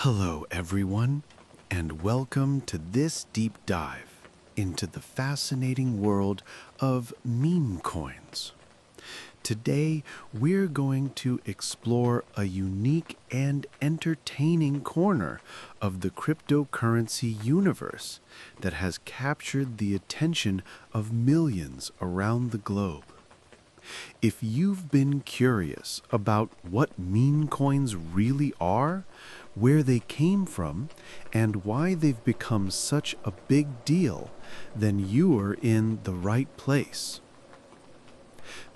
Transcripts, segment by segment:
Hello, everyone, and welcome to this deep dive into the fascinating world of meme coins. Today, we're going to explore a unique and entertaining corner of the cryptocurrency universe that has captured the attention of millions around the globe. If you've been curious about what meme coins really are, where they came from, and why they've become such a big deal, then you are in the right place.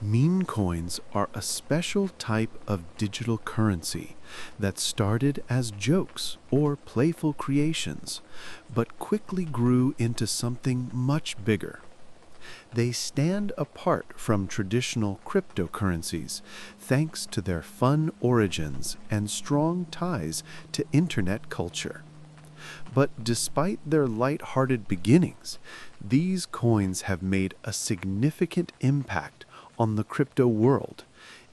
Meme coins are a special type of digital currency that started as jokes or playful creations, but quickly grew into something much bigger. They stand apart from traditional cryptocurrencies thanks to their fun origins and strong ties to internet culture. But despite their light-hearted beginnings, these coins have made a significant impact on the crypto world,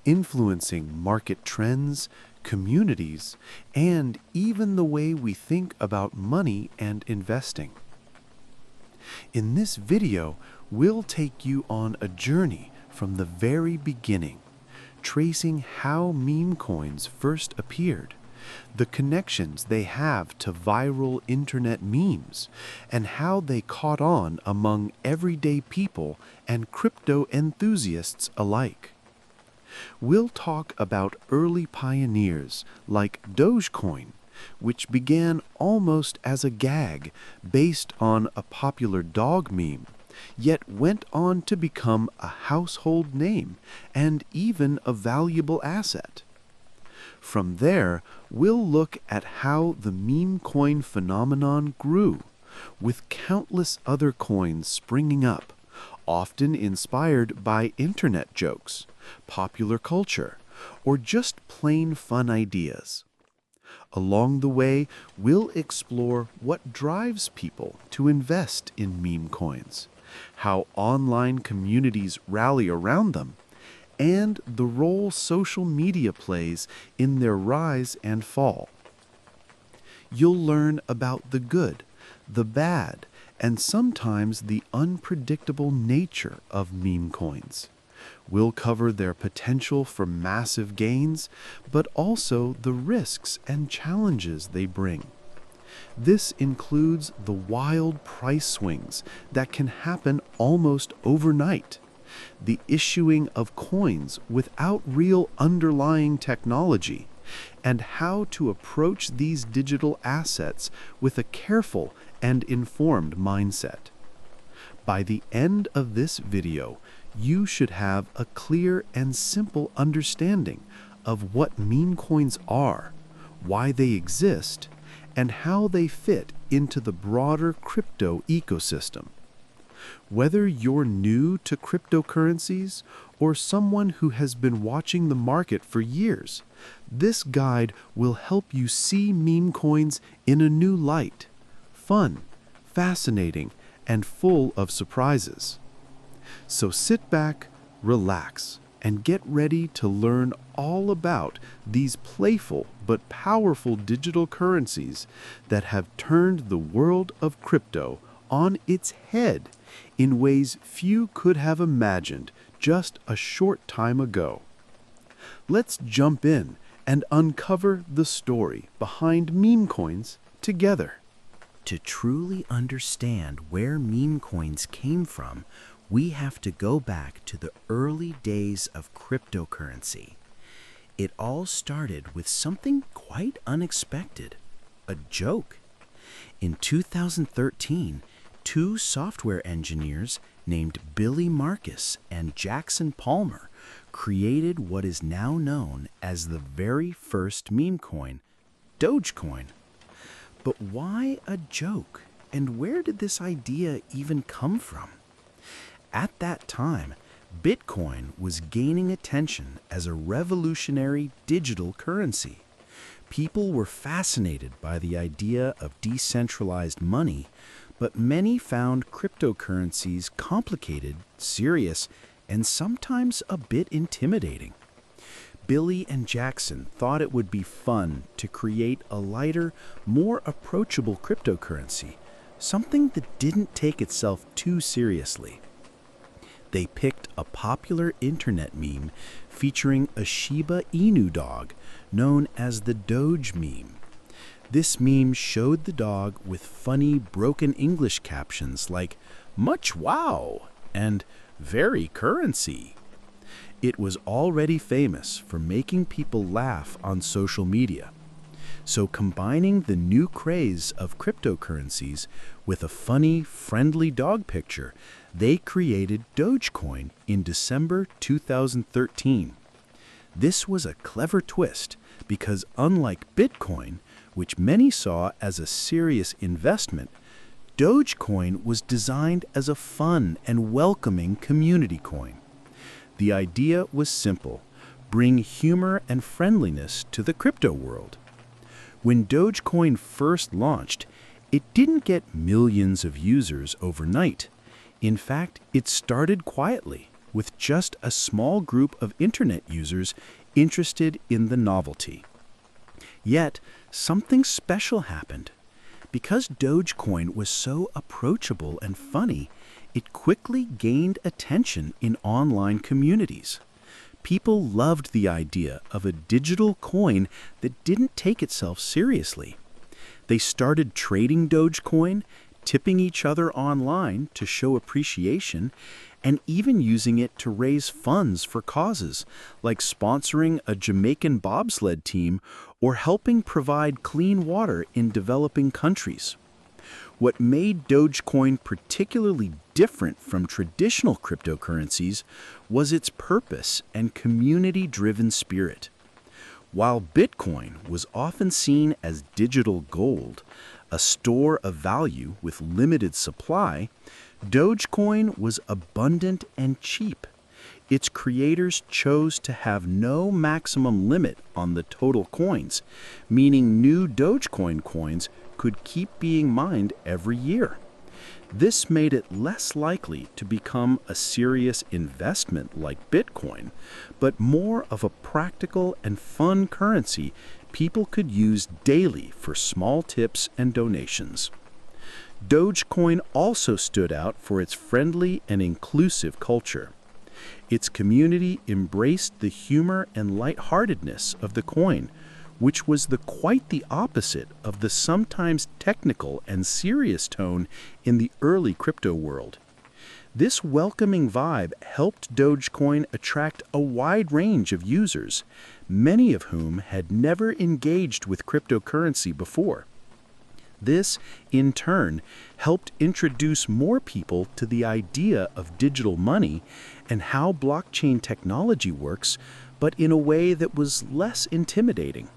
influencing market trends, communities, and even the way we think about money and investing. In this video, we'll take you on a journey from the very beginning, tracing how meme coins first appeared, the connections they have to viral internet memes, and how they caught on among everyday people and crypto enthusiasts alike. We'll talk about early pioneers like Dogecoin, which began almost as a gag based on a popular dog meme, yet went on to become a household name and even a valuable asset. From there, we'll look at how the meme coin phenomenon grew, with countless other coins springing up, often inspired by internet jokes, popular culture, or just plain fun ideas. Along the way, we'll explore what drives people to invest in meme coins, how online communities rally around them, and the role social media plays in their rise and fall. You'll learn about the good, the bad, and sometimes the unpredictable nature of meme coins. We'll cover their potential for massive gains, but also the risks and challenges they bring. This includes the wild price swings that can happen almost overnight, the issuing of coins without real underlying technology, and how to approach these digital assets with a careful and informed mindset. By the end of this video, you should have a clear and simple understanding of what meme coins are, why they exist, and how they fit into the broader crypto ecosystem. Whether you're new to cryptocurrencies or someone who has been watching the market for years, this guide will help you see meme coins in a new light, fun, fascinating, and full of surprises. So sit back, relax, and get ready to learn all about these playful but powerful digital currencies that have turned the world of crypto on its head in ways few could have imagined just a short time ago. Let's jump in and uncover the story behind meme coins together. To truly understand where meme coins came from, we have to go back to the early days of cryptocurrency. It all started with something quite unexpected, a joke. In 2013, two software engineers named Billy Marcus and Jackson Palmer created what is now known as the very first meme coin, Dogecoin. But why a joke, and where did this idea even come from? At that time, Bitcoin was gaining attention as a revolutionary digital currency. People were fascinated by the idea of decentralized money, but many found cryptocurrencies complicated, serious, and sometimes a bit intimidating. Billy and Jackson thought it would be fun to create a lighter, more approachable cryptocurrency, something that didn't take itself too seriously. They picked a popular internet meme featuring a Shiba Inu dog known as the Doge meme. This meme showed the dog with funny broken English captions like, "Much wow," and "Very currency." It was already famous for making people laugh on social media. So combining the new craze of cryptocurrencies with a funny, friendly dog picture, they created Dogecoin in December 2013. This was a clever twist because unlike Bitcoin, which many saw as a serious investment, Dogecoin was designed as a fun and welcoming community coin. The idea was simple: bring humor and friendliness to the crypto world. When Dogecoin first launched, it didn't get millions of users overnight. In fact, it started quietly, with just a small group of internet users interested in the novelty. Yet, something special happened. Because Dogecoin was so approachable and funny, it quickly gained attention in online communities. People loved the idea of a digital coin that didn't take itself seriously. They started trading Dogecoin, tipping each other online to show appreciation, and even using it to raise funds for causes, like sponsoring a Jamaican bobsled team or helping provide clean water in developing countries. What made Dogecoin particularly different from traditional cryptocurrencies was its purpose and community-driven spirit. While Bitcoin was often seen as digital gold, a store of value with limited supply, Dogecoin was abundant and cheap. Its creators chose to have no maximum limit on the total coins, meaning new Dogecoin coins could keep being mined every year. This made it less likely to become a serious investment like Bitcoin, but more of a practical and fun currency people could use daily for small tips and donations. Dogecoin also stood out for its friendly and inclusive culture. Its community embraced the humor and lightheartedness of the coin, which was quite the opposite of the sometimes technical and serious tone in the early crypto world. This welcoming vibe helped Dogecoin attract a wide range of users, many of whom had never engaged with cryptocurrency before. This, in turn, helped introduce more people to the idea of digital money and how blockchain technology works, but in a way that was less intimidating.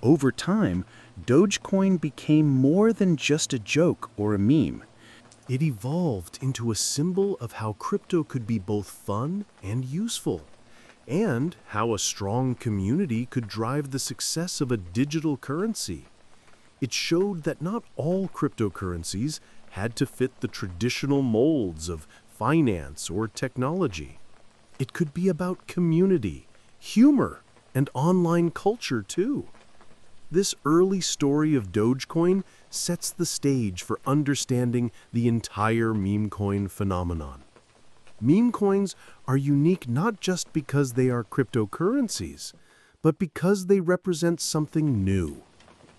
Over time, Dogecoin became more than just a joke or a meme. It evolved into a symbol of how crypto could be both fun and useful, and how a strong community could drive the success of a digital currency. It showed that not all cryptocurrencies had to fit the traditional molds of finance or technology. It could be about community, humor, and online culture too. This early story of Dogecoin sets the stage for understanding the entire Memecoin phenomenon. Memecoins are unique not just because they are cryptocurrencies, but because they represent something new,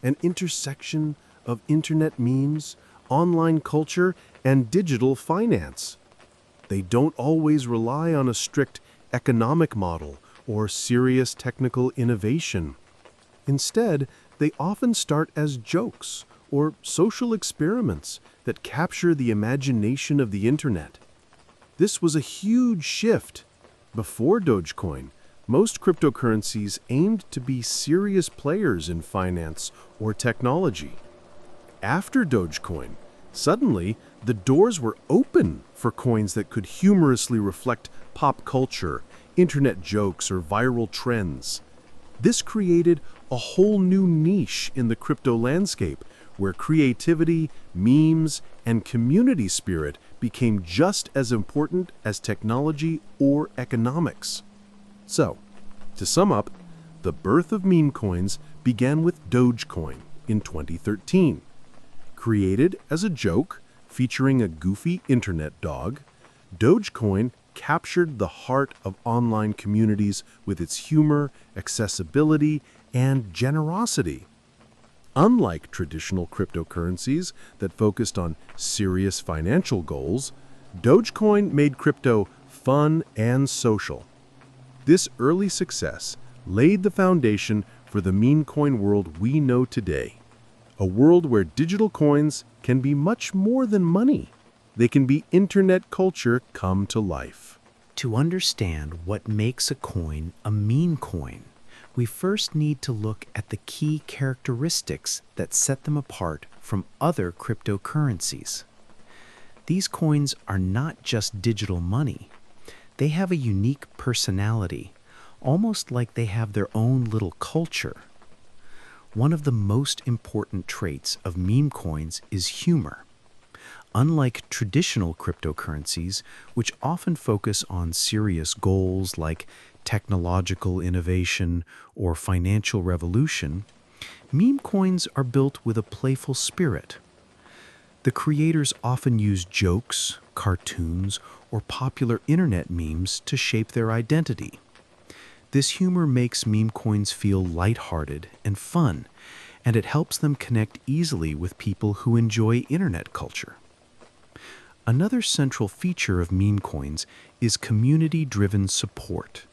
an intersection of internet memes, online culture, and digital finance. They don't always rely on a strict economic model or serious technical innovation. Instead, they often start as jokes or social experiments that capture the imagination of the internet. This was a huge shift. Before Dogecoin, most cryptocurrencies aimed to be serious players in finance or technology. After Dogecoin, suddenly the doors were open for coins that could humorously reflect pop culture, internet jokes, or viral trends. This created a whole new niche in the crypto landscape where creativity, memes, and community spirit became just as important as technology or economics. So, To sum up, the birth of meme coins began with Dogecoin in 2013. Created as a joke featuring a goofy internet dog, Dogecoin captured the heart of online communities with its humor, accessibility, and generosity. Unlike traditional cryptocurrencies that focused on serious financial goals, Dogecoin made crypto fun and social. This early success laid the foundation for the meme coin world we know today, a world where digital coins can be much more than money. They can be internet culture come to life. To understand what makes a coin a meme coin, we first need to look at the key characteristics that set them apart from other cryptocurrencies. These coins are not just digital money. They have a unique personality, almost like they have their own little culture. One of the most important traits of meme coins is humor. Unlike traditional cryptocurrencies, which often focus on serious goals like technological innovation or financial revolution, meme coins are built with a playful spirit. The creators often use jokes, cartoons, or popular internet memes to shape their identity. This humor makes meme coins feel lighthearted and fun, and it helps them connect easily with people who enjoy internet culture. Another central feature of meme coins is community-driven support.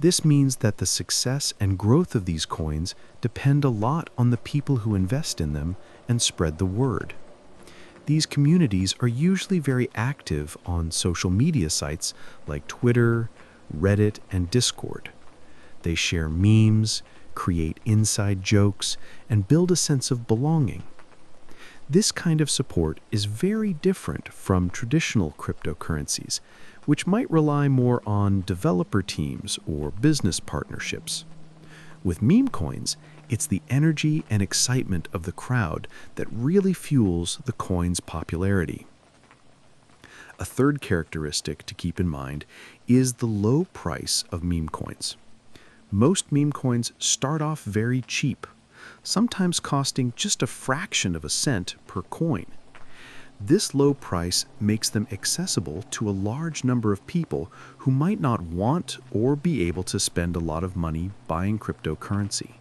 This means that the success and growth of these coins depend a lot on the people who invest in them and spread the word. These communities are usually very active on social media sites like Twitter, Reddit, and Discord. They share memes, create inside jokes, and build a sense of belonging. This kind of support is very different from traditional cryptocurrencies, which might rely more on developer teams or business partnerships. With meme coins, it's the energy and excitement of the crowd that really fuels the coin's popularity. A third characteristic to keep in mind is the low price of meme coins. Most meme coins start off very cheap, sometimes costing just a fraction of a cent per coin. This low price makes them accessible to a large number of people who might not want or be able to spend a lot of money buying cryptocurrency.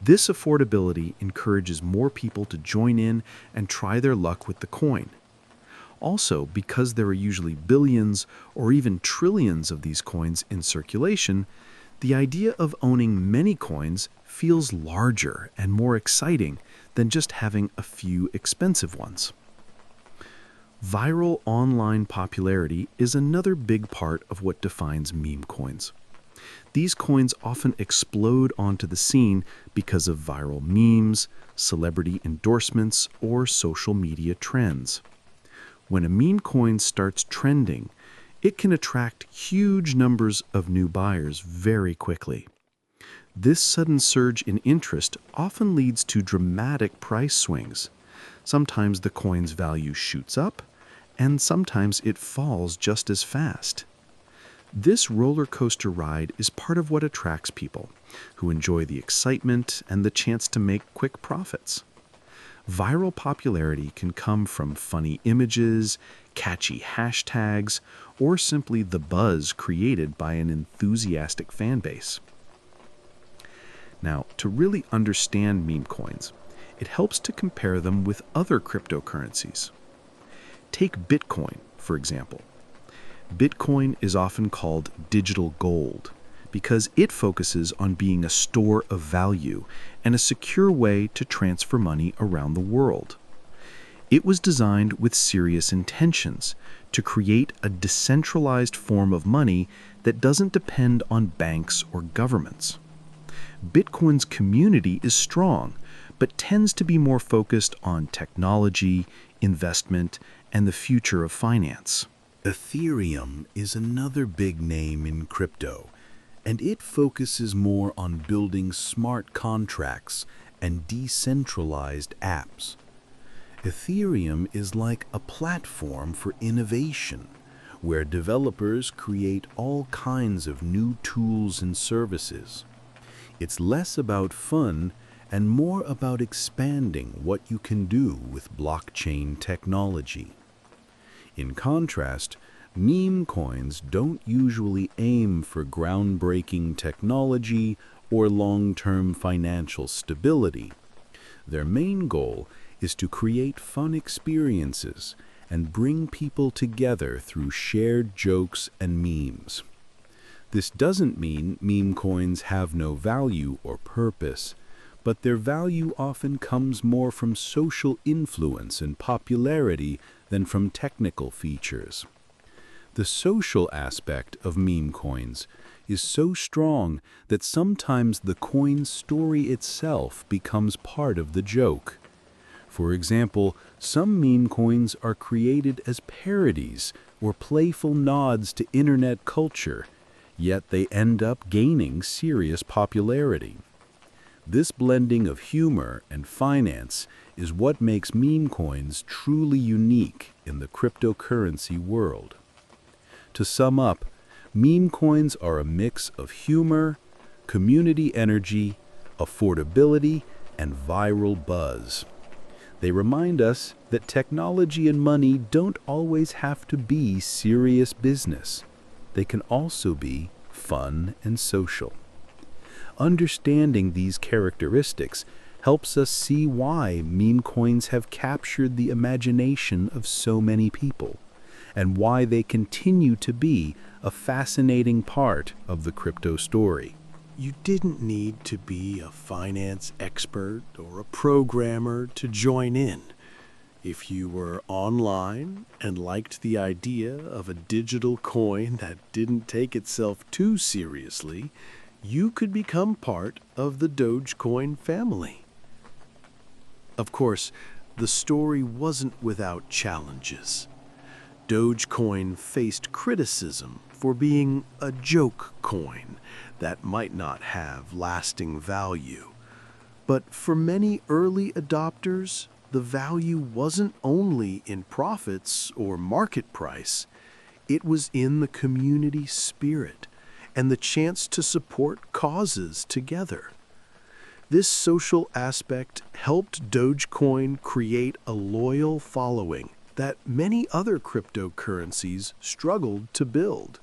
This affordability encourages more people to join in and try their luck with the coin. Also, because there are usually billions or even trillions of these coins in circulation, the idea of owning many coins feels larger and more exciting than just having a few expensive ones. Viral online popularity is another big part of what defines meme coins. These coins often explode onto the scene because of viral memes, celebrity endorsements, or social media trends. When a meme coin starts trending, it can attract huge numbers of new buyers very quickly. This sudden surge in interest often leads to dramatic price swings. Sometimes the coin's value shoots up, and sometimes it falls just as fast. This roller coaster ride is part of what attracts people, who enjoy the excitement and the chance to make quick profits. Viral popularity can come from funny images, catchy hashtags, or simply the buzz created by an enthusiastic fan base. Now, to really understand meme coins, it helps to compare them with other cryptocurrencies. Take Bitcoin, for example. Bitcoin is often called digital gold because it focuses on being a store of value and a secure way to transfer money around the world. It was designed with serious intentions to create a decentralized form of money that doesn't depend on banks or governments. Bitcoin's community is strong, but tends to be more focused on technology, investment, and the future of finance. Ethereum is another big name in crypto, and it focuses more on building smart contracts and decentralized apps. Ethereum is like a platform for innovation, where developers create all kinds of new tools and services. It's less about fun and more about expanding what you can do with blockchain technology. In contrast, meme coins don't usually aim for groundbreaking technology or long-term financial stability. Their main goal is to create fun experiences and bring people together through shared jokes and memes. This doesn't mean meme coins have no value or purpose, but their value often comes more from social influence and popularity than from technical features. The social aspect of meme coins is so strong that sometimes the coin's story itself becomes part of the joke. For example, some meme coins are created as parodies or playful nods to internet culture, yet they end up gaining serious popularity. This blending of humor and finance is what makes meme coins truly unique in the cryptocurrency world. To sum up, meme coins are a mix of humor, community energy, affordability, and viral buzz. They remind us that technology and money don't always have to be serious business. They can also be fun and social. Understanding these characteristics helps us see why meme coins have captured the imagination of so many people, and why they continue to be a fascinating part of the crypto story. You didn't need to be a finance expert or a programmer to join in. If you were online and liked the idea of a digital coin that didn't take itself too seriously, you could become part of the Dogecoin family. Of course, the story wasn't without challenges. Dogecoin faced criticism for being a joke coin that might not have lasting value. But for many early adopters, the value wasn't only in profits or market price, it was in the community spirit and the chance to support causes together. This social aspect helped Dogecoin create a loyal following that many other cryptocurrencies struggled to build.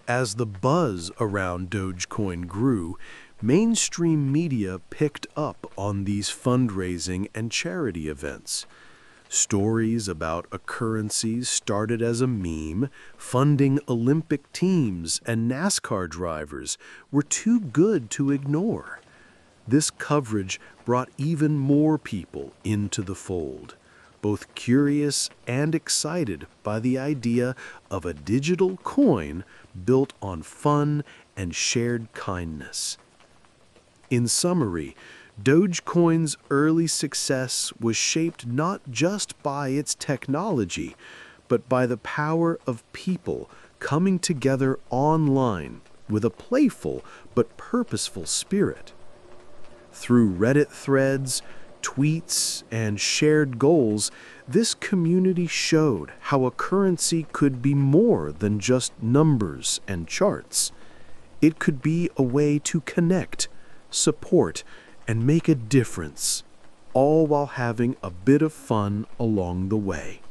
As the buzz around Dogecoin grew, mainstream media picked up on these fundraising and charity events. Stories about a currency started as a meme, funding Olympic teams and NASCAR drivers were too good to ignore. This coverage brought even more people into the fold, both curious and excited by the idea of a digital coin built on fun and shared kindness. In summary, Dogecoin's early success was shaped not just by its technology, but by the power of people coming together online with a playful but purposeful spirit. Through Reddit threads, tweets, and shared goals, this community showed how a currency could be more than just numbers and charts. It could be a way to connect, support, and make a difference, all while having a bit of fun along the way.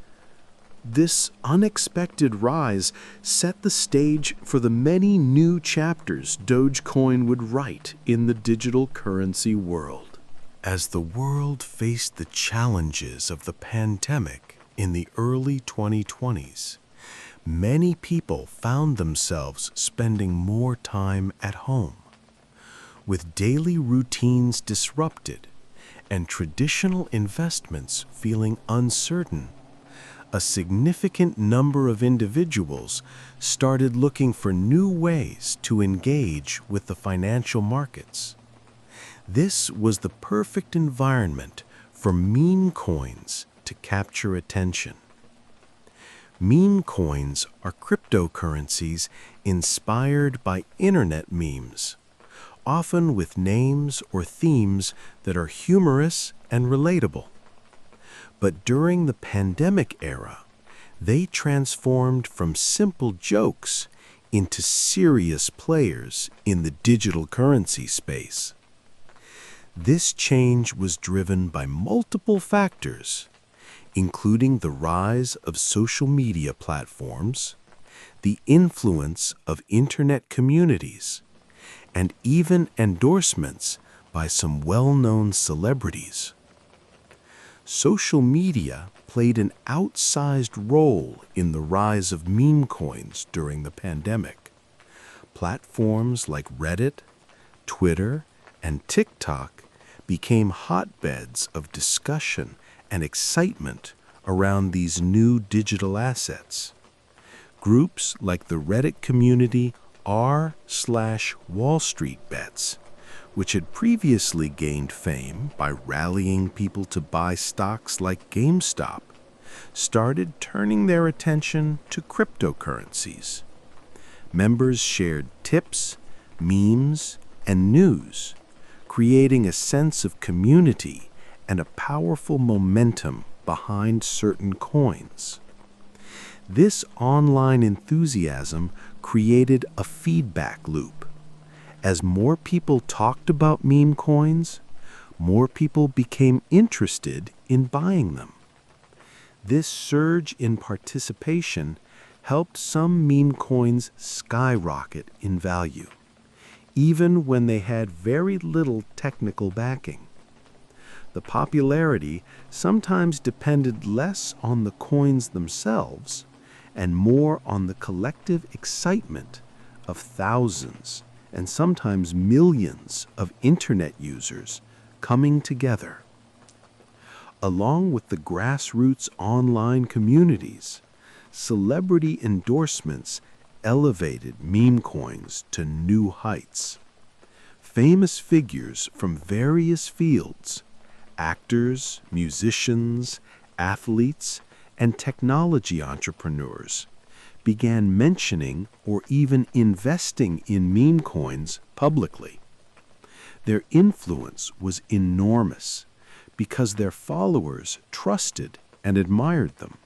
This unexpected rise set the stage for the many new chapters Dogecoin would write in the digital currency world. As the world faced the challenges of the pandemic in the early 2020s, many people found themselves spending more time at home. With daily routines disrupted and traditional investments feeling uncertain, a significant number of individuals started looking for new ways to engage with the financial markets. This was the perfect environment for meme coins to capture attention. Meme coins are cryptocurrencies inspired by internet memes, often with names or themes that are humorous and relatable. But during the pandemic era, They transformed from simple jokes into serious players in the digital currency space. This change was driven by multiple factors, including the rise of social media platforms, the influence of internet communities, and even endorsements by some well-known celebrities. Social media played an outsized role in the rise of meme coins during the pandemic. Platforms like Reddit, Twitter, and TikTok became hotbeds of discussion and excitement around these new digital assets. Groups like the Reddit community r/Wall Street Bets, which had previously gained fame by rallying people to buy stocks like GameStop, started turning their attention to cryptocurrencies. Members shared tips, memes, and news, creating a sense of community and a powerful momentum behind certain coins. This online enthusiasm created a feedback loop. As more people talked about meme coins, more people became interested in buying them. This surge in participation helped some meme coins skyrocket in value, even when they had very little technical backing. The popularity sometimes depended less on the coins themselves and more on the collective excitement of thousands and sometimes millions of internet users coming together. Along with the grassroots online communities, celebrity endorsements elevated meme coins to new heights. Famous figures from various fields, actors, musicians, athletes, and technology entrepreneurs, began mentioning or even investing in meme coins publicly. Their influence was enormous because their followers trusted and admired them.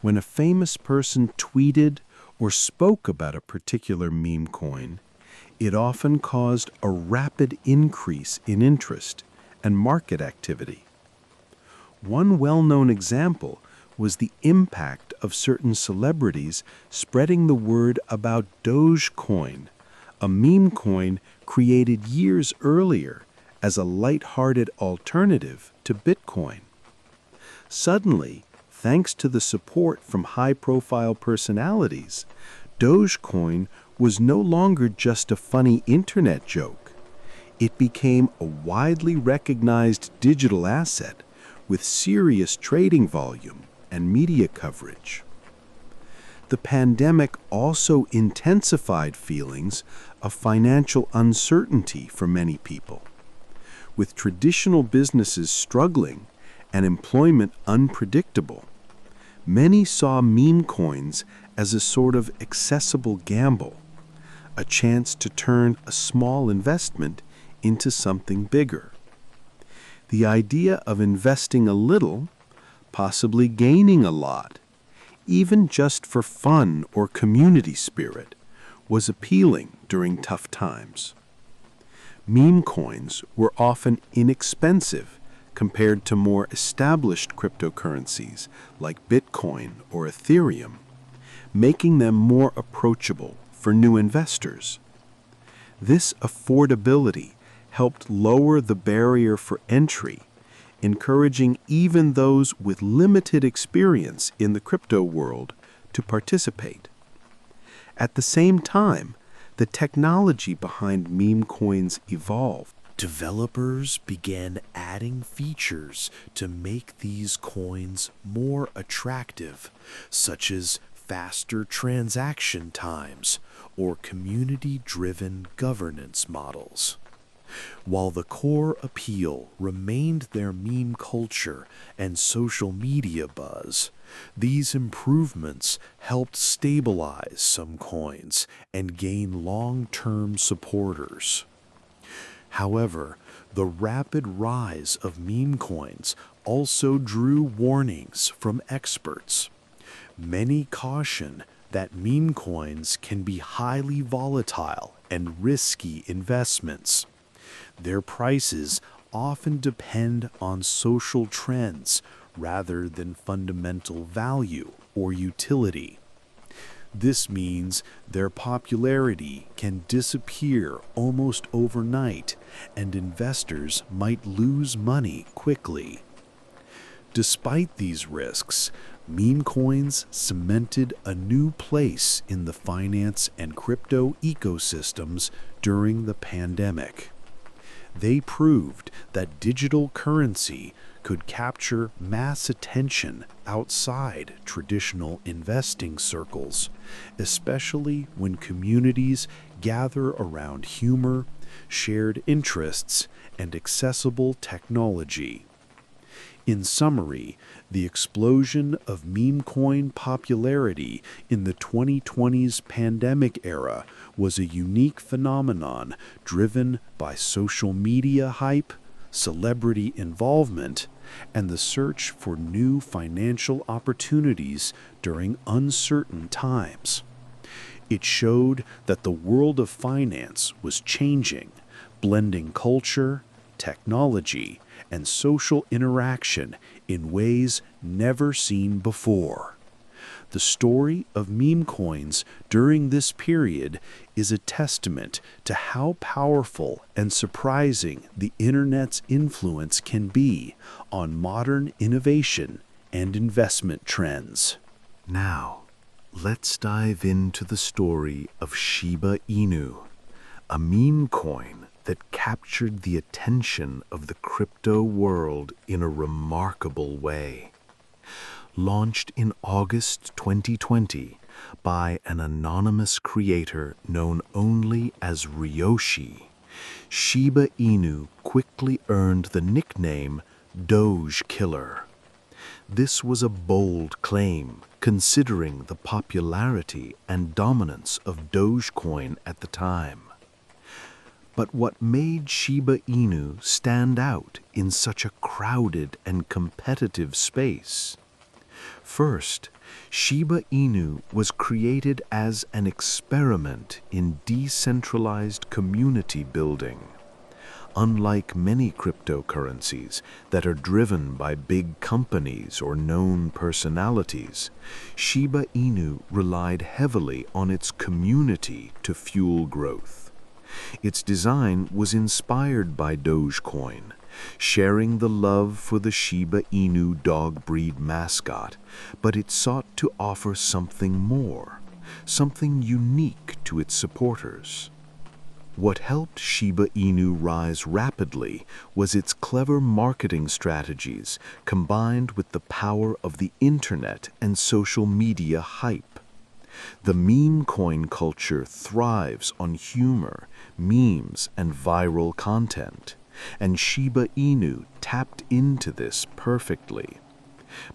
When a famous person tweeted or spoke about a particular meme coin, it often caused a rapid increase in interest and market activity. One well-known example was the impact of certain celebrities spreading the word about Dogecoin, a meme coin created years earlier as a light-hearted alternative to Bitcoin. Suddenly, thanks to the support from high-profile personalities, Dogecoin was no longer just a funny internet joke. It became a widely recognized digital asset with serious trading volume and media coverage. The pandemic also intensified feelings of financial uncertainty for many people. With traditional businesses struggling and employment unpredictable, many saw meme coins as a sort of accessible gamble, a chance to turn a small investment into something bigger. The idea of investing a little, possibly gaining a lot, even just for fun or community spirit, was appealing during tough times. Meme coins were often inexpensive compared to more established cryptocurrencies like Bitcoin or Ethereum, making them more approachable for new investors. This affordability helped lower the barrier for entry, encouraging even those with limited experience in the crypto world to participate. At the same time, the technology behind meme coins evolved. Developers began adding features to make these coins more attractive, such as faster transaction times or community-driven governance models. While the core appeal remained their meme culture and social media buzz, these improvements helped stabilize some coins and gain long-term supporters. However, the rapid rise of meme coins also drew warnings from experts. Many caution that meme coins can be highly volatile and risky investments. Their prices often depend on social trends rather than fundamental value or utility. This means their popularity can disappear almost overnight, and investors might lose money quickly. Despite these risks, meme coins cemented a new place in the finance and crypto ecosystems during the pandemic. They proved that digital currency could capture mass attention outside traditional investing circles, especially when communities gather around humor, shared interests, and accessible technology. In summary, the explosion of meme coin popularity in the 2020s pandemic era was a unique phenomenon driven by social media hype, celebrity involvement, and the search for new financial opportunities during uncertain times. It showed that the world of finance was changing, blending culture, technology, and social interaction in ways never seen before. The story of meme coins during this period is a testament to how powerful and surprising the internet's influence can be on modern innovation and investment trends. Now, let's dive into the story of Shiba Inu, a meme coin that captured the attention of the crypto world in a remarkable way. Launched in August 2020 by an anonymous creator known only as Ryoshi, Shiba Inu quickly earned the nickname Doge Killer. This was a bold claim, considering the popularity and dominance of Dogecoin at the time. But what made Shiba Inu stand out in such a crowded and competitive space? First, Shiba Inu was created as an experiment in decentralized community building. Unlike many cryptocurrencies that are driven by big companies or known personalities, Shiba Inu relied heavily on its community to fuel growth. Its design was inspired by Dogecoin, sharing the love for the Shiba Inu dog breed mascot, but it sought to offer something more, something unique to its supporters. What helped Shiba Inu rise rapidly was its clever marketing strategies combined with the power of the internet and social media hype. The meme coin culture thrives on humor, memes, and viral content, and Shiba Inu tapped into this perfectly.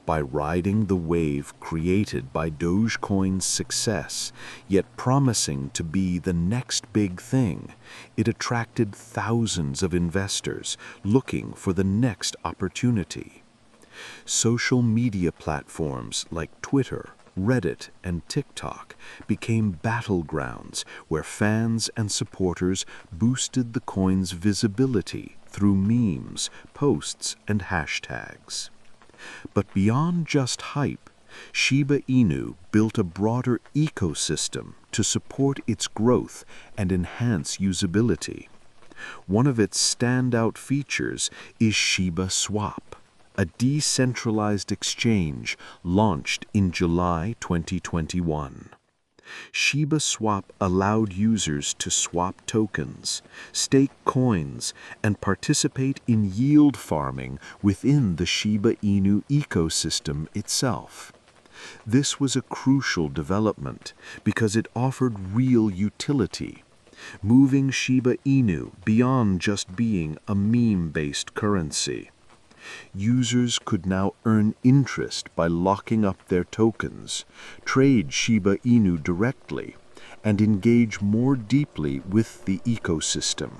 By riding the wave created by Dogecoin's success, yet promising to be the next big thing, it attracted thousands of investors looking for the next opportunity. Social media platforms like Twitter, Reddit, and TikTok became battlegrounds where fans and supporters boosted the coin's visibility through memes, posts, and hashtags. But beyond just hype, Shiba Inu built a broader ecosystem to support its growth and enhance usability. One of its standout features is Shiba Swap, a decentralized exchange launched in July 2021. Shiba Swap allowed users to swap tokens, stake coins, and participate in yield farming within the Shiba Inu ecosystem itself. This was a crucial development because it offered real utility, moving Shiba Inu beyond just being a meme-based currency. Users could now earn interest by locking up their tokens, trade Shiba Inu directly, and engage more deeply with the ecosystem.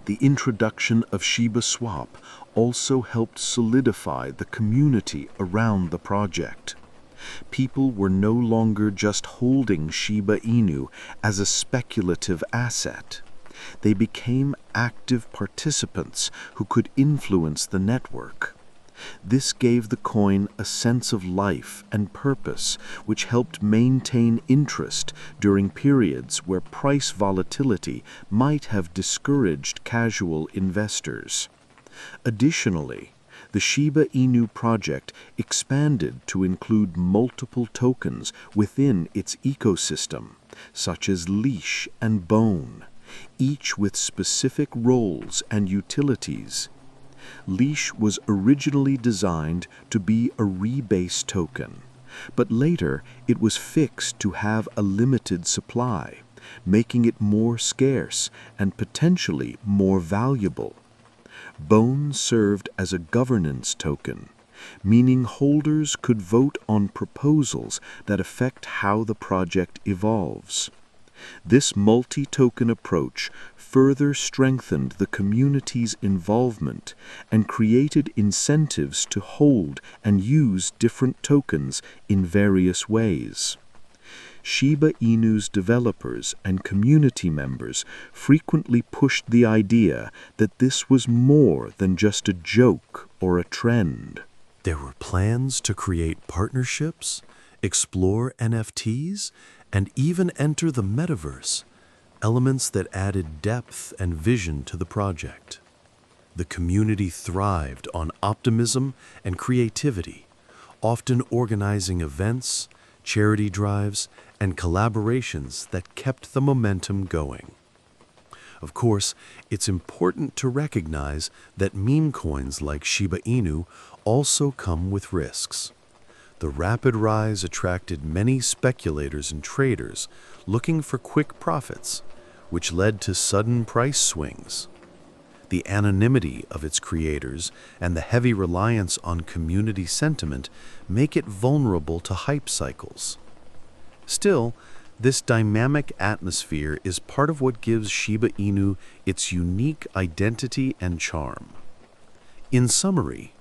The introduction of Shiba Swap also helped solidify the community around the project. People were no longer just holding Shiba Inu as a speculative asset. They became active participants who could influence the network. This gave the coin a sense of life and purpose, which helped maintain interest during periods where price volatility might have discouraged casual investors. Additionally, the Shiba Inu project expanded to include multiple tokens within its ecosystem, such as leash and bone, each with specific roles and utilities. Leash was originally designed to be a rebase token, but later it was fixed to have a limited supply, making it more scarce and potentially more valuable. Bone served as a governance token, meaning holders could vote on proposals that affect how the project evolves. This multi-token approach further strengthened the community's involvement and created incentives to hold and use different tokens in various ways. Shiba Inu's developers and community members frequently pushed the idea that this was more than just a joke or a trend. There were plans to create partnerships, explore NFTs, and even enter the metaverse, elements that added depth and vision to the project. The community thrived on optimism and creativity, often organizing events, charity drives, and collaborations that kept the momentum going. Of course, it's important to recognize that meme coins like Shiba Inu also come with risks. The rapid rise attracted many speculators and traders looking for quick profits, which led to sudden price swings. The anonymity of its creators and the heavy reliance on community sentiment make it vulnerable to hype cycles. Still, this dynamic atmosphere is part of what gives Shiba Inu its unique identity and charm. In summary,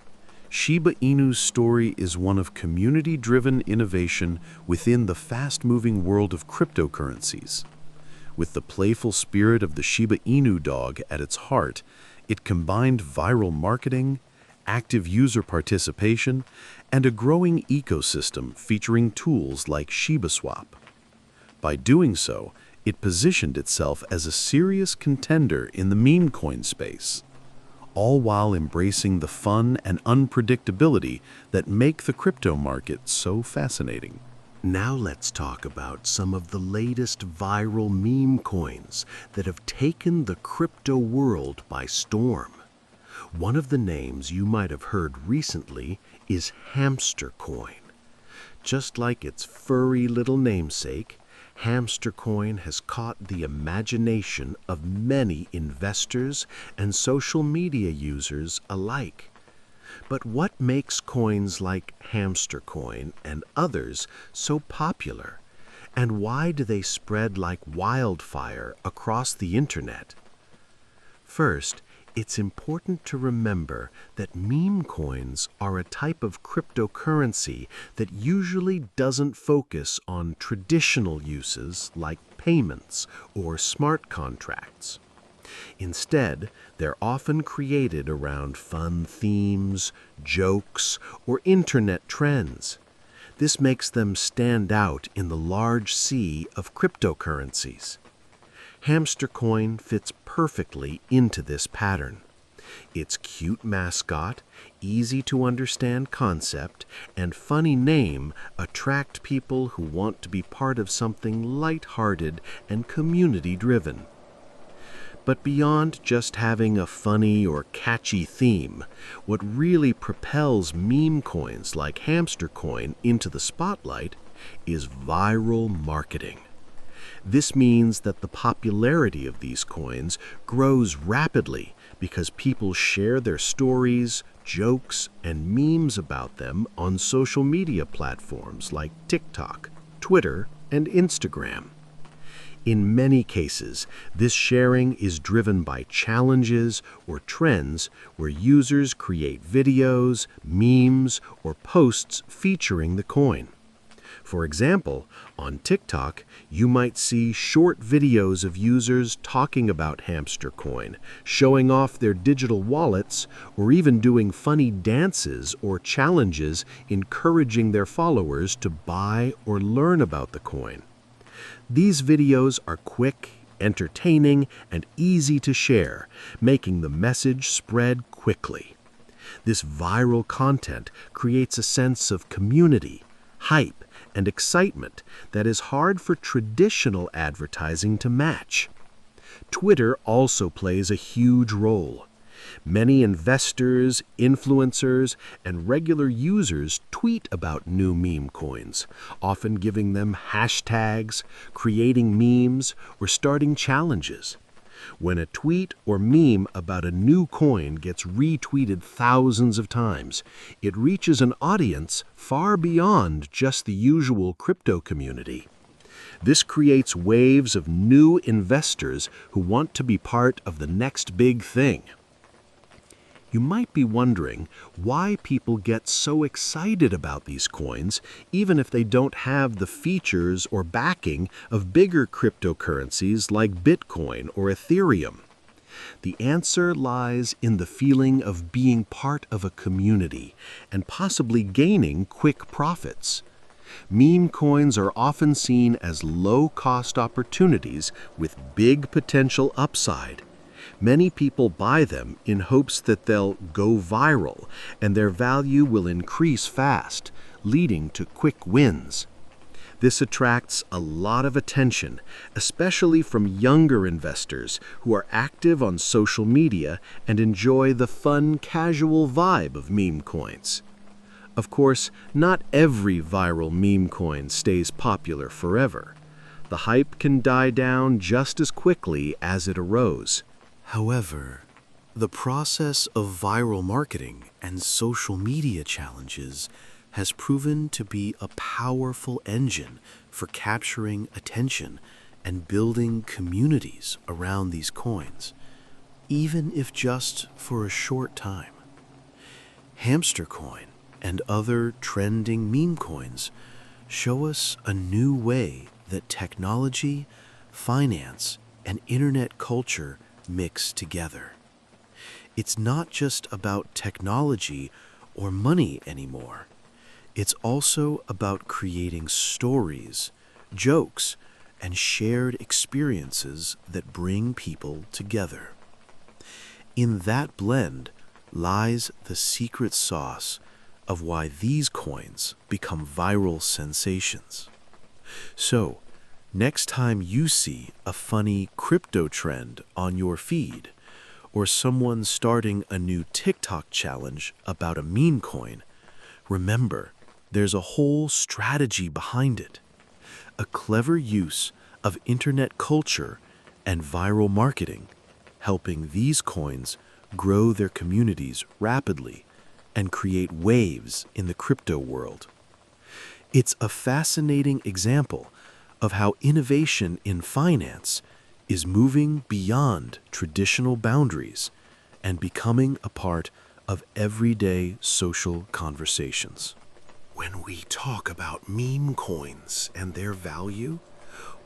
Shiba Inu's story is one of community-driven innovation within the fast-moving world of cryptocurrencies. With the playful spirit of the Shiba Inu dog at its heart, it combined viral marketing, active user participation, and a growing ecosystem featuring tools like ShibaSwap. By doing so, it positioned itself as a serious contender in the meme coin space, all while embracing the fun and unpredictability that make the crypto market so fascinating. Now let's talk about some of the latest viral meme coins that have taken the crypto world by storm. One of the names you might have heard recently is Hamster Coin. Just like its furry little namesake, Hamster Coin has caught the imagination of many investors and social media users alike. But what makes coins like Hamster Coin and others so popular? And why do they spread like wildfire across the internet? First, it's important to remember that meme coins are a type of cryptocurrency that usually doesn't focus on traditional uses like payments or smart contracts. Instead, they're often created around fun themes, jokes, or internet trends. This makes them stand out in the large sea of cryptocurrencies. Hamster Coin fits perfectly into this pattern. Its cute mascot, easy-to-understand concept, and funny name attract people who want to be part of something light-hearted and community-driven. But beyond just having a funny or catchy theme, what really propels meme coins like Hamster Coin into the spotlight is viral marketing. This means that the popularity of these coins grows rapidly because people share their stories, jokes, and memes about them on social media platforms like TikTok, Twitter, and Instagram. In many cases, this sharing is driven by challenges or trends where users create videos, memes, or posts featuring the coin. For example, on TikTok, you might see short videos of users talking about Hamster Coin, showing off their digital wallets, or even doing funny dances or challenges encouraging their followers to buy or learn about the coin. These videos are quick, entertaining, and easy to share, making the message spread quickly. This viral content creates a sense of community, hype, and excitement that is hard for traditional advertising to match. Twitter also plays a huge role. Many investors, influencers, and regular users tweet about new meme coins, often giving them hashtags, creating memes, or starting challenges. When a tweet or meme about a new coin gets retweeted thousands of times, it reaches an audience far beyond just the usual crypto community. This creates waves of new investors who want to be part of the next big thing. You might be wondering why people get so excited about these coins, even if they don't have the features or backing of bigger cryptocurrencies like Bitcoin or Ethereum. The answer lies in the feeling of being part of a community and possibly gaining quick profits. Meme coins are often seen as low-cost opportunities with big potential upside. Many people buy them in hopes that they'll go viral and their value will increase fast, leading to quick wins. This attracts a lot of attention, especially from younger investors who are active on social media and enjoy the fun, casual vibe of meme coins. Of course, not every viral meme coin stays popular forever. The hype can die down just as quickly as it arose. However, the process of viral marketing and social media challenges has proven to be a powerful engine for capturing attention and building communities around these coins, even if just for a short time. Hamster Coin and other trending meme coins show us a new way that technology, finance, and internet culture mix together. It's not just about technology or money anymore. It's also about creating stories, jokes, and shared experiences that bring people together. In that blend lies the secret sauce of why these coins become viral sensations. So, next time you see a funny crypto trend on your feed, or someone starting a new TikTok challenge about a meme coin, remember, there's a whole strategy behind it. A clever use of internet culture and viral marketing, helping these coins grow their communities rapidly and create waves in the crypto world. It's a fascinating example of how innovation in finance is moving beyond traditional boundaries and becoming a part of everyday social conversations. When we talk about meme coins and their value,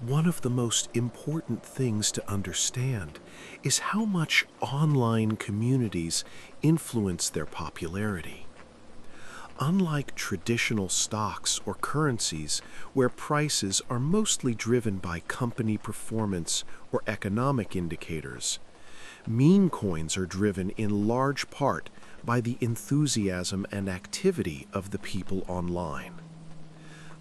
one of the most important things to understand is how much online communities influence their popularity. Unlike traditional stocks or currencies where prices are mostly driven by company performance or economic indicators, meme coins are driven in large part by the enthusiasm and activity of the people online.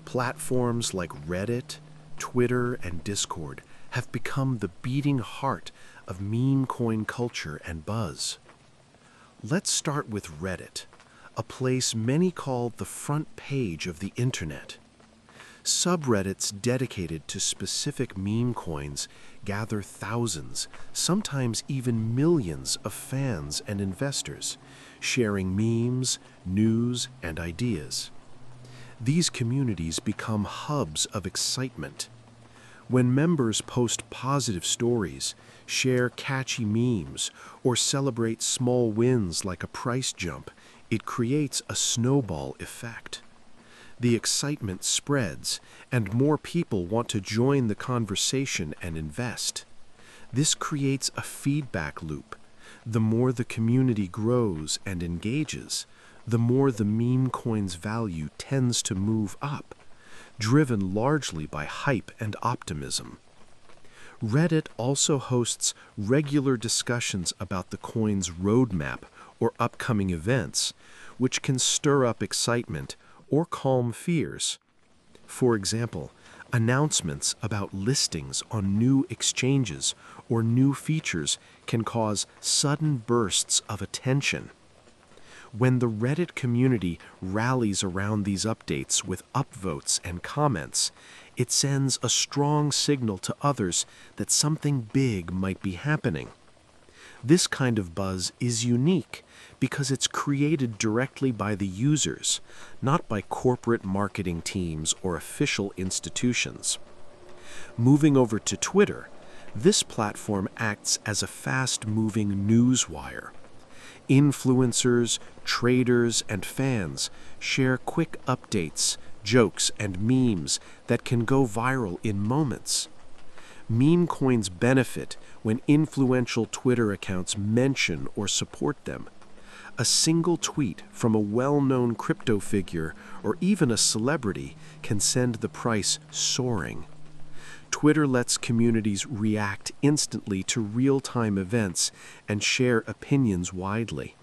Platforms like Reddit, Twitter, and Discord have become the beating heart of meme coin culture and buzz. Let's start with Reddit, a place many call the front page of the internet. Subreddits dedicated to specific meme coins gather thousands, sometimes even millions of fans and investors, sharing memes, news, and ideas. These communities become hubs of excitement. When members post positive stories, share catchy memes, or celebrate small wins like a price jump, it creates a snowball effect. The excitement spreads, and more people want to join the conversation and invest. This creates a feedback loop. The more the community grows and engages, the more the meme coin's value tends to move up, driven largely by hype and optimism. Reddit also hosts regular discussions about the coin's roadmap or upcoming events, which can stir up excitement or calm fears. For example, announcements about listings on new exchanges or new features can cause sudden bursts of attention. When the Reddit community rallies around these updates with upvotes and comments, it sends a strong signal to others that something big might be happening. This kind of buzz is unique because it's created directly by the users, not by corporate marketing teams or official institutions. Moving over to Twitter, this platform acts as a fast-moving newswire. Influencers, traders, and fans share quick updates, jokes, and memes that can go viral in moments. Meme coins benefit when influential Twitter accounts mention or support them. A single tweet from a well-known crypto figure or even a celebrity can send the price soaring. Twitter lets communities react instantly to real-time events and share opinions widely.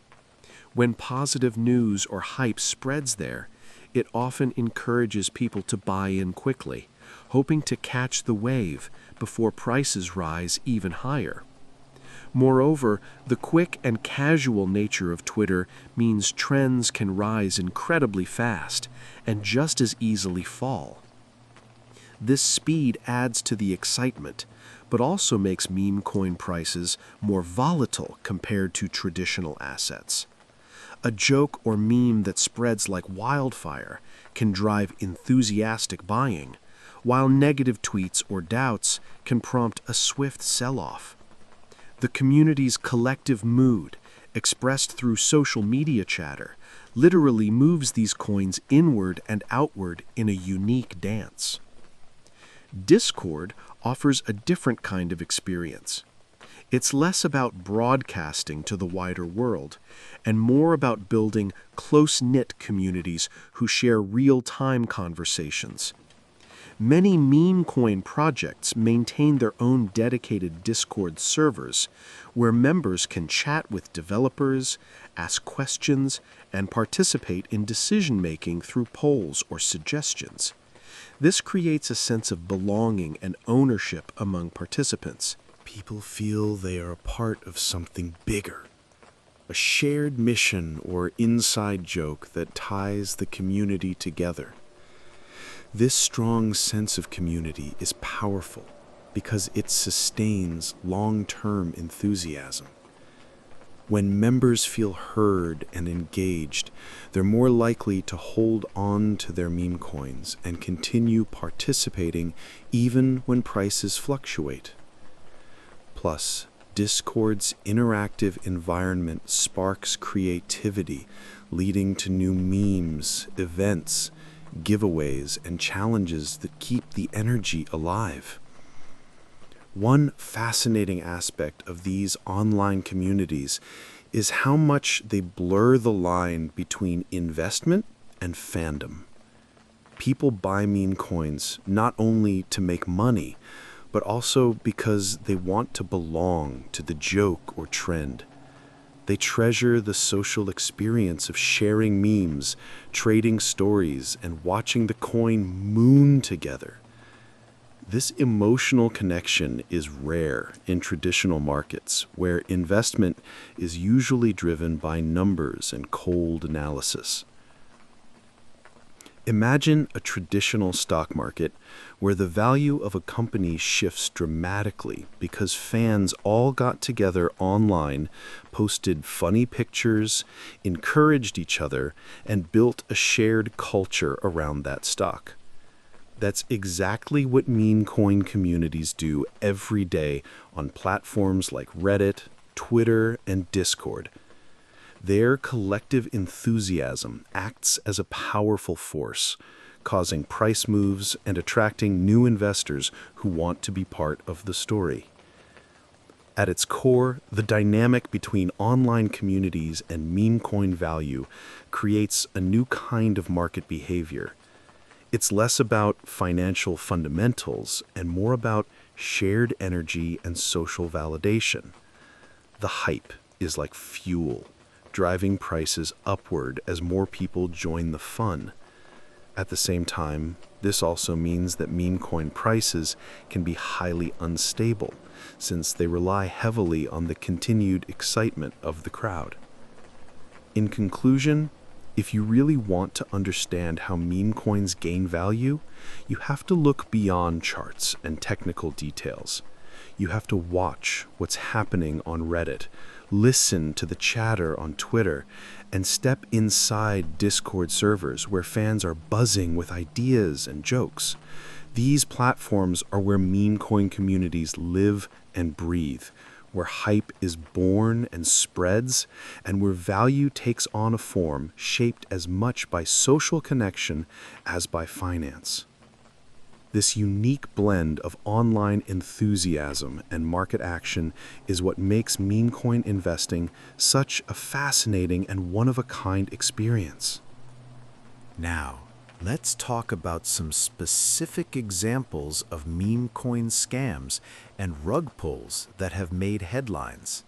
When positive news or hype spreads there, it often encourages people to buy in quickly, hoping to catch the wave before prices rise even higher. Moreover, the quick and casual nature of Twitter means trends can rise incredibly fast and just as easily fall. This speed adds to the excitement, but also makes meme coin prices more volatile compared to traditional assets. A joke or meme that spreads like wildfire can drive enthusiastic buying, while negative tweets or doubts can prompt a swift sell-off. The community's collective mood, expressed through social media chatter, literally moves these coins inward and outward in a unique dance. Discord offers a different kind of experience. It's less about broadcasting to the wider world and more about building close-knit communities who share real-time conversations. Many meme coin projects maintain their own dedicated Discord servers where members can chat with developers, ask questions, and participate in decision-making through polls or suggestions. This creates a sense of belonging and ownership among participants. People feel they are a part of something bigger, a shared mission or inside joke that ties the community together. This strong sense of community is powerful because it sustains long-term enthusiasm. When members feel heard and engaged, they're more likely to hold on to their meme coins and continue participating even when prices fluctuate. Plus, Discord's interactive environment sparks creativity, leading to new memes, events, giveaways, and challenges that keep the energy alive. One fascinating aspect of these online communities is how much they blur the line between investment and fandom. People buy meme coins not only to make money, but also because they want to belong to the joke or trend. They treasure the social experience of sharing memes, trading stories, and watching the coin moon together. This emotional connection is rare in traditional markets, where investment is usually driven by numbers and cold analysis. Imagine a traditional stock market where the value of a company shifts dramatically because fans all got together online, posted funny pictures, encouraged each other, and built a shared culture around that stock. That's exactly what meme coin communities do every day on platforms like Reddit, Twitter, and Discord. Their collective enthusiasm acts as a powerful force, causing price moves and attracting new investors who want to be part of the story. At its core, the dynamic between online communities and meme coin value creates a new kind of market behavior. It's less about financial fundamentals and more about shared energy and social validation. The hype is like fuel, driving prices upward as more people join the fun. At the same time, this also means that meme coin prices can be highly unstable, since they rely heavily on the continued excitement of the crowd. In conclusion, if you really want to understand how meme coins gain value, you have to look beyond charts and technical details. You have to watch what's happening on Reddit, listen to the chatter on Twitter, and step inside Discord servers where fans are buzzing with ideas and jokes. These platforms are where meme coin communities live and breathe, where hype is born and spreads, and where value takes on a form shaped as much by social connection as by finance. This unique blend of online enthusiasm and market action is what makes meme coin investing such a fascinating and one-of-a-kind experience. Now, let's talk about some specific examples of meme coin scams and rug pulls that have made headlines.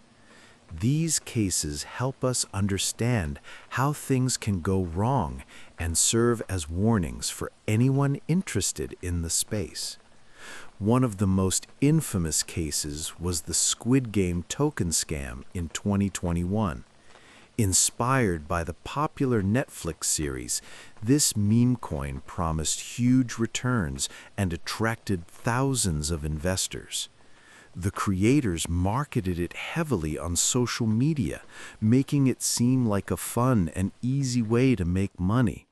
These cases help us understand how things can go wrong and serve as warnings for anyone interested in the space. One of the most infamous cases was the Squid Game token scam in 2021. Inspired by the popular Netflix series, this meme coin promised huge returns and attracted thousands of investors. The creators marketed it heavily on social media, making it seem like a fun and easy way to make money.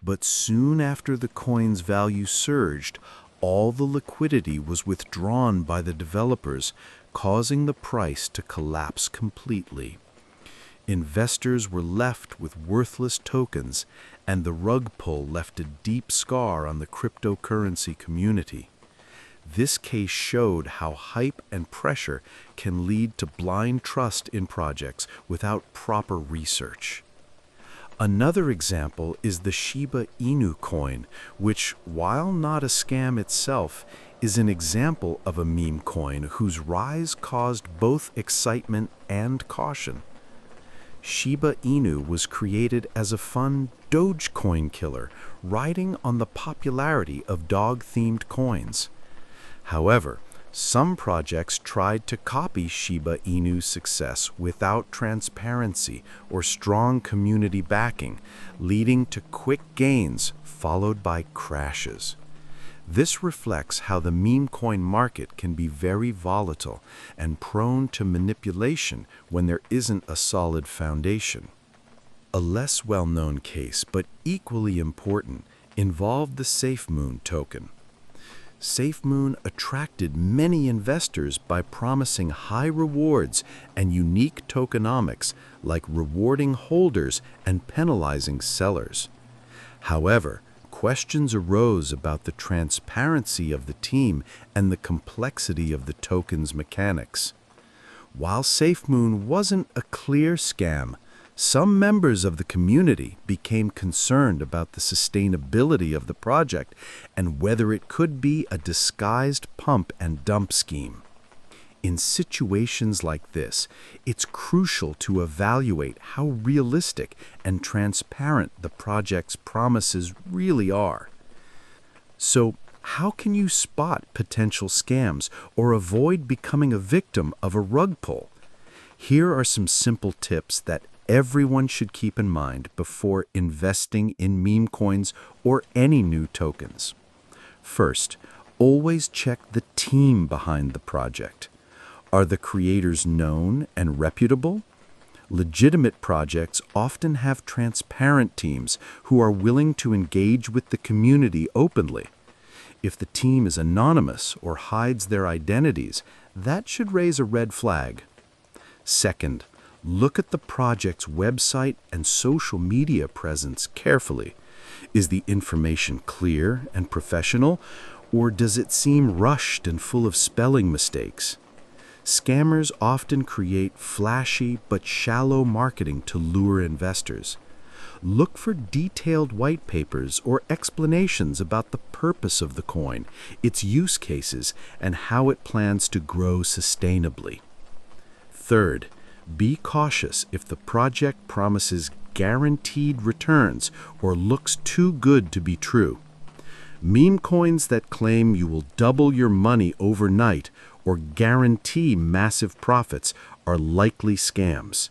But soon after the coin's value surged, all the liquidity was withdrawn by the developers, causing the price to collapse completely. Investors were left with worthless tokens, and the rug pull left a deep scar on the cryptocurrency community. This case showed how hype and pressure can lead to blind trust in projects without proper research. Another example is the Shiba Inu coin, which, while not a scam itself, is an example of a meme coin whose rise caused both excitement and caution. Shiba Inu was created as a fun Dogecoin killer, riding on the popularity of dog-themed coins. However, some projects tried to copy Shiba Inu's success without transparency or strong community backing, leading to quick gains followed by crashes. This reflects how the meme coin market can be very volatile and prone to manipulation when there isn't a solid foundation. A less well-known case, but equally important, involved the SafeMoon token. SafeMoon attracted many investors by promising high rewards and unique tokenomics, like rewarding holders and penalizing sellers. However, questions arose about the transparency of the team and the complexity of the token's mechanics. While SafeMoon wasn't a clear scam, some members of the community became concerned about the sustainability of the project and whether it could be a disguised pump and dump scheme. In situations like this, it's crucial to evaluate how realistic and transparent the project's promises really are. So, how can you spot potential scams or avoid becoming a victim of a rug pull? Here are some simple tips that everyone should keep in mind before investing in meme coins or any new tokens. First, always check the team behind the project. Are the creators known and reputable? Legitimate projects often have transparent teams who are willing to engage with the community openly. If the team is anonymous or hides their identities, that should raise a red flag. Second, Look at the project's website and social media presence carefully. Is the information clear and professional, or does it seem rushed and full of spelling mistakes? Scammers often create flashy but shallow marketing to lure investors. Look for detailed white papers or explanations about the purpose of the coin, its use cases, and how it plans to grow sustainably. Third, be cautious if the project promises guaranteed returns or looks too good to be true. Meme coins that claim you will double your money overnight or guarantee massive profits are likely scams.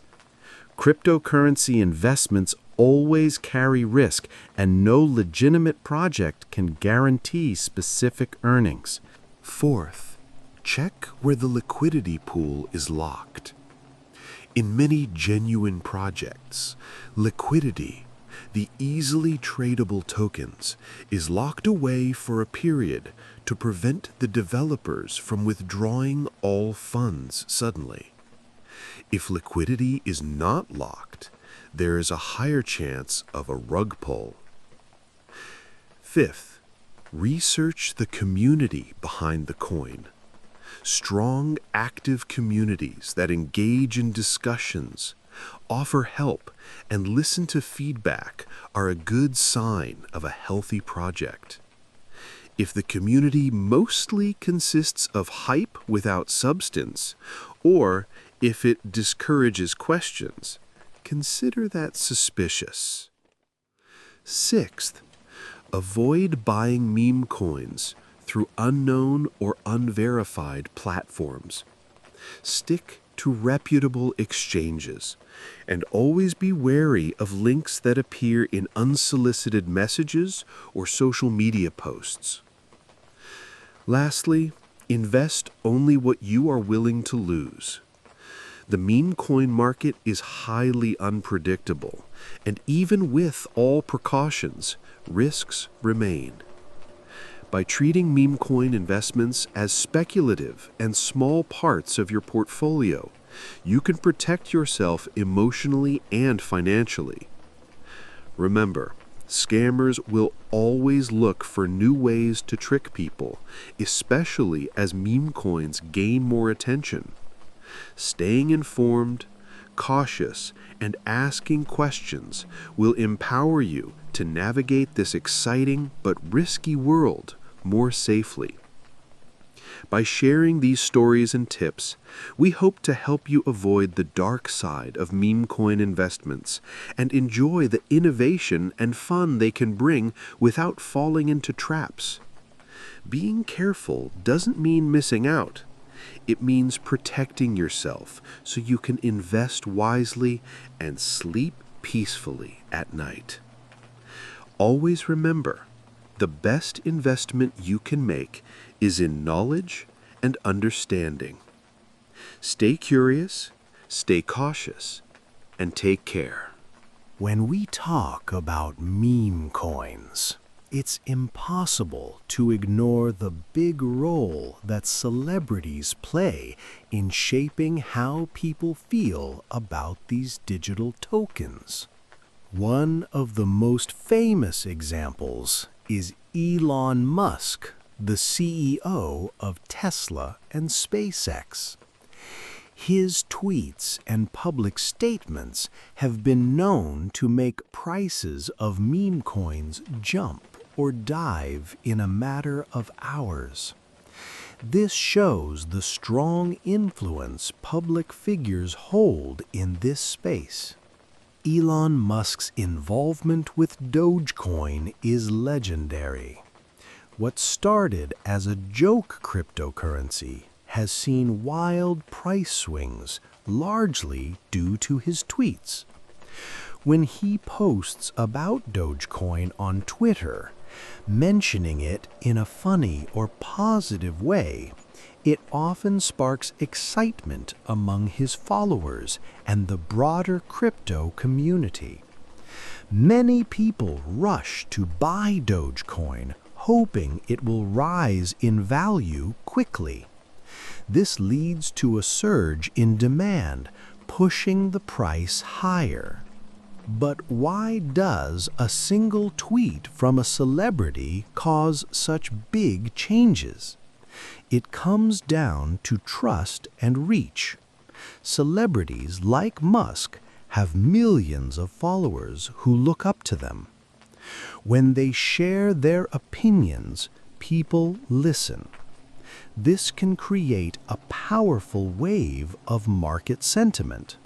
Cryptocurrency investments always carry risk, and no legitimate project can guarantee specific earnings. Fourth, check where the liquidity pool is locked. In many genuine projects, liquidity, the easily tradable tokens, is locked away for a period to prevent the developers from withdrawing all funds suddenly. If liquidity is not locked, there is a higher chance of a rug pull. Fifth, research the community behind the coin. Strong, active communities that engage in discussions, offer help, and listen to feedback are a good sign of a healthy project. If the community mostly consists of hype without substance, or if it discourages questions, consider that suspicious. Sixth, avoid buying meme coins through unknown or unverified platforms. Stick to reputable exchanges, and always be wary of links that appear in unsolicited messages or social media posts. Lastly, invest only what you are willing to lose. The meme coin market is highly unpredictable, and even with all precautions, risks remain. By treating meme coin investments as speculative and small parts of your portfolio, you can protect yourself emotionally and financially. Remember, scammers will always look for new ways to trick people, especially as meme coins gain more attention. Staying informed, cautious, and asking questions will empower you to navigate this exciting but risky world more safely. By sharing these stories and tips, we hope to help you avoid the dark side of meme coin investments and enjoy the innovation and fun they can bring without falling into traps. Being careful doesn't mean missing out. It means protecting yourself so you can invest wisely and sleep peacefully at night. Always remember, the best investment you can make is in knowledge and understanding. Stay curious, stay cautious, and take care. When we talk about meme coins, it's impossible to ignore the big role that celebrities play in shaping how people feel about these digital tokens. One of the most famous examples is Elon Musk, the CEO of Tesla and SpaceX. His tweets and public statements have been known to make prices of meme coins jump or dive in a matter of hours. This shows the strong influence public figures hold in this space. Elon Musk's involvement with Dogecoin is legendary. What started as a joke cryptocurrency has seen wild price swings, largely due to his tweets. When he posts about Dogecoin on Twitter, mentioning it in a funny or positive way, it often sparks excitement among his followers and the broader crypto community. Many people rush to buy Dogecoin, hoping it will rise in value quickly. This leads to a surge in demand, pushing the price higher. But why does a single tweet from a celebrity cause such big changes? It comes down to trust and reach. Celebrities like Musk have millions of followers who look up to them. When they share their opinions, people listen. This can create a powerful wave of market sentiment,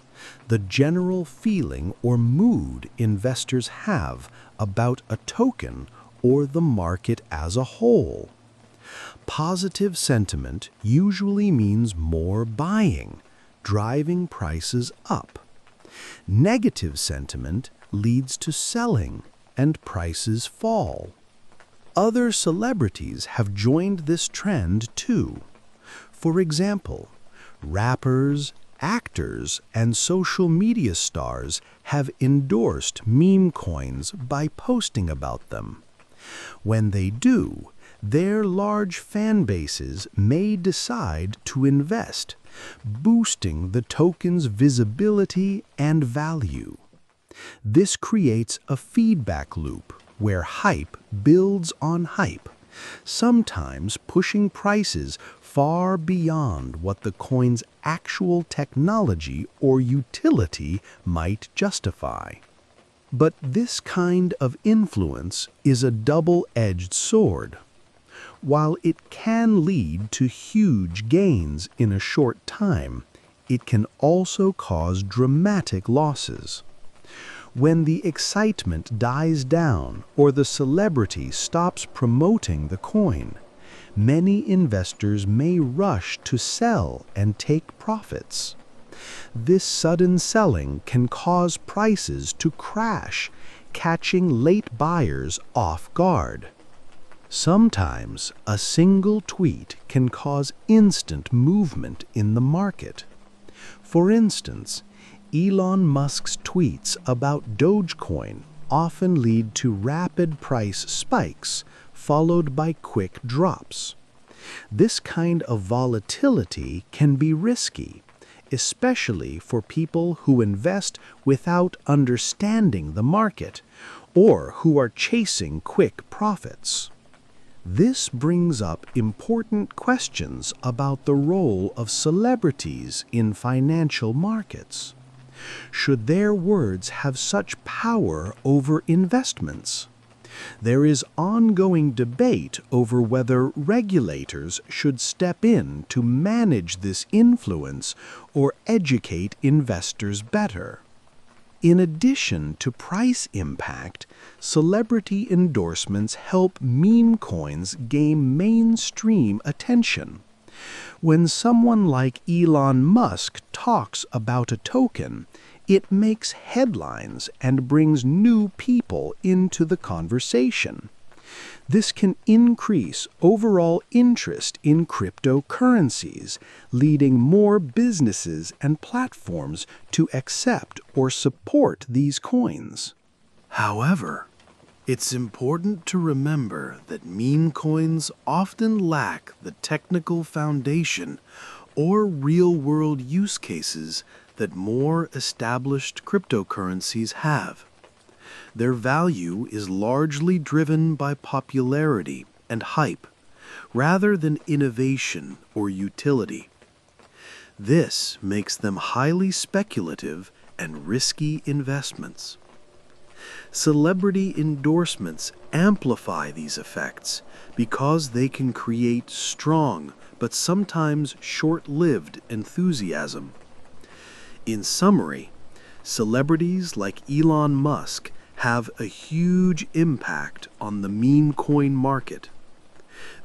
the general feeling or mood investors have about a token or the market as a whole. Positive sentiment usually means more buying, driving prices up. Negative sentiment leads to selling, and prices fall. Other celebrities have joined this trend too. For example, rappers, actors, and social media stars have endorsed meme coins by posting about them. When they do, their large fan bases may decide to invest, boosting the token's visibility and value. This creates a feedback loop where hype builds on hype, sometimes pushing prices far beyond what the coin's actual technology or utility might justify. But this kind of influence is a double-edged sword. While it can lead to huge gains in a short time, it can also cause dramatic losses. When the excitement dies down or the celebrity stops promoting the coin, many investors may rush to sell and take profits. This sudden selling can cause prices to crash, catching late buyers off guard. Sometimes a single tweet can cause instant movement in the market. For instance, Elon Musk's tweets about Dogecoin often lead to rapid price spikes, followed by quick drops. This kind of volatility can be risky, especially for people who invest without understanding the market or who are chasing quick profits. This brings up important questions about the role of celebrities in financial markets. Should their words have such power over investments? There is ongoing debate over whether regulators should step in to manage this influence or educate investors better. In addition to price impact, celebrity endorsements help meme coins gain mainstream attention. When someone like Elon Musk talks about a token, it makes headlines and brings new people into the conversation. This can increase overall interest in cryptocurrencies, leading more businesses and platforms to accept or support these coins. However, it's important to remember that meme coins often lack the technical foundation or real-world use cases that more established cryptocurrencies have. Their value is largely driven by popularity and hype, rather than innovation or utility. This makes them highly speculative and risky investments. Celebrity endorsements amplify these effects because they can create strong but sometimes short-lived enthusiasm. In summary, celebrities like Elon Musk have a huge impact on the meme coin market.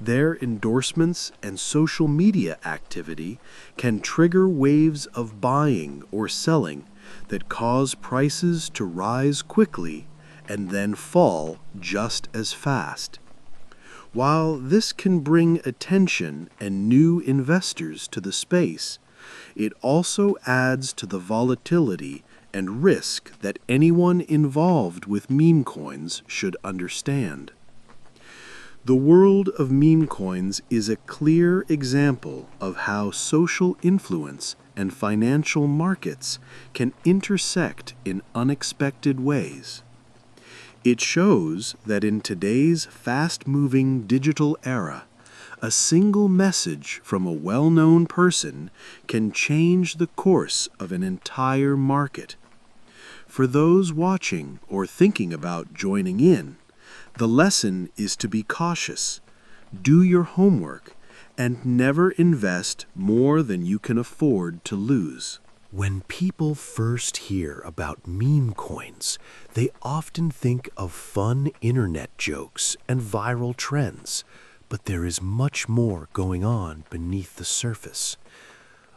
Their endorsements and social media activity can trigger waves of buying or selling that cause prices to rise quickly and then fall just as fast. While this can bring attention and new investors to the space, it also adds to the volatility and risk that anyone involved with meme coins should understand. The world of meme coins is a clear example of how social influence and financial markets can intersect in unexpected ways. It shows that in today's fast-moving digital era, a single message from a well-known person can change the course of an entire market. For those watching or thinking about joining in, the lesson is to be cautious, do your homework, and never invest more than you can afford to lose. When people first hear about meme coins, they often think of fun internet jokes and viral trends, but there is much more going on beneath the surface.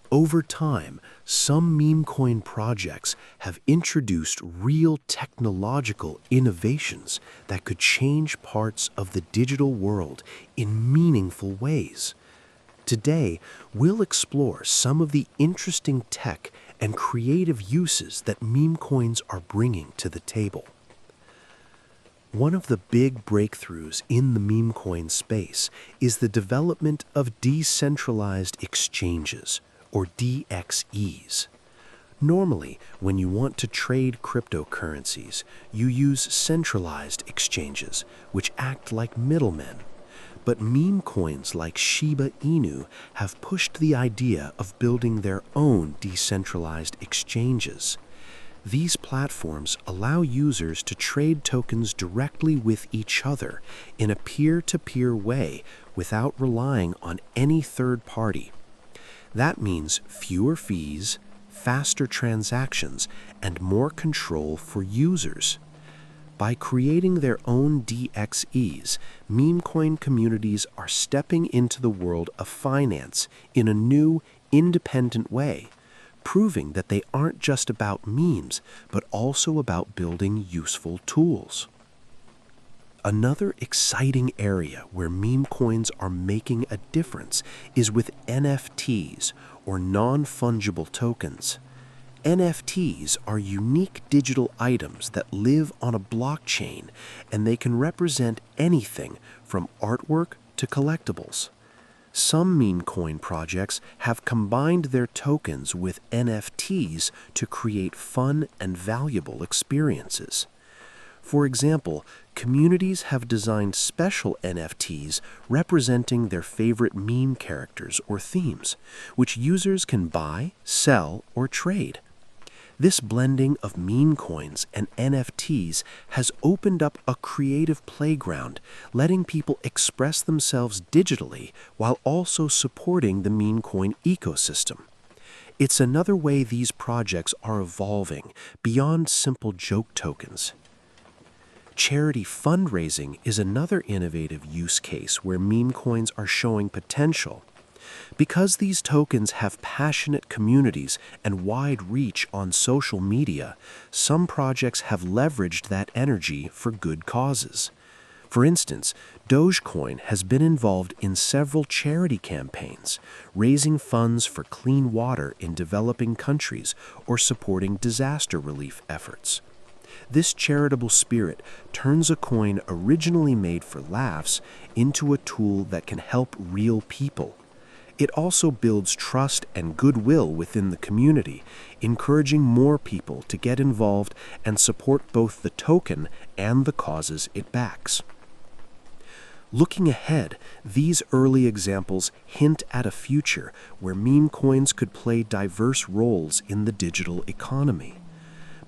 Over time, some meme coin projects have introduced real technological innovations that could change parts of the digital world in meaningful ways. Today, we'll explore some of the interesting tech and creative uses that meme coins are bringing to the table. One of the big breakthroughs in the meme coin space is the development of decentralized exchanges, or DXEs. Normally, when you want to trade cryptocurrencies, you use centralized exchanges, which act like middlemen. But meme coins like Shiba Inu have pushed the idea of building their own decentralized exchanges. These platforms allow users to trade tokens directly with each other in a peer-to-peer way without relying on any third party. That means fewer fees, faster transactions, and more control for users. By creating their own DXEs, meme coin communities are stepping into the world of finance in a new, independent way, proving that they aren't just about memes, but also about building useful tools. Another exciting area where meme coins are making a difference is with NFTs, or non-fungible tokens. NFTs are unique digital items that live on a blockchain, and they can represent anything from artwork to collectibles. Some meme coin projects have combined their tokens with NFTs to create fun and valuable experiences. For example, communities have designed special NFTs representing their favorite meme characters or themes, which users can buy, sell, or trade. This blending of meme coins and NFTs has opened up a creative playground, letting people express themselves digitally while also supporting the meme coin ecosystem. It's another way these projects are evolving beyond simple joke tokens. Charity fundraising is another innovative use case where meme coins are showing potential. Because these tokens have passionate communities and wide reach on social media, some projects have leveraged that energy for good causes. For instance, Dogecoin has been involved in several charity campaigns, raising funds for clean water in developing countries or supporting disaster relief efforts. This charitable spirit turns a coin originally made for laughs into a tool that can help real people. It also builds trust and goodwill within the community, encouraging more people to get involved and support both the token and the causes it backs. Looking ahead, these early examples hint at a future where meme coins could play diverse roles in the digital economy.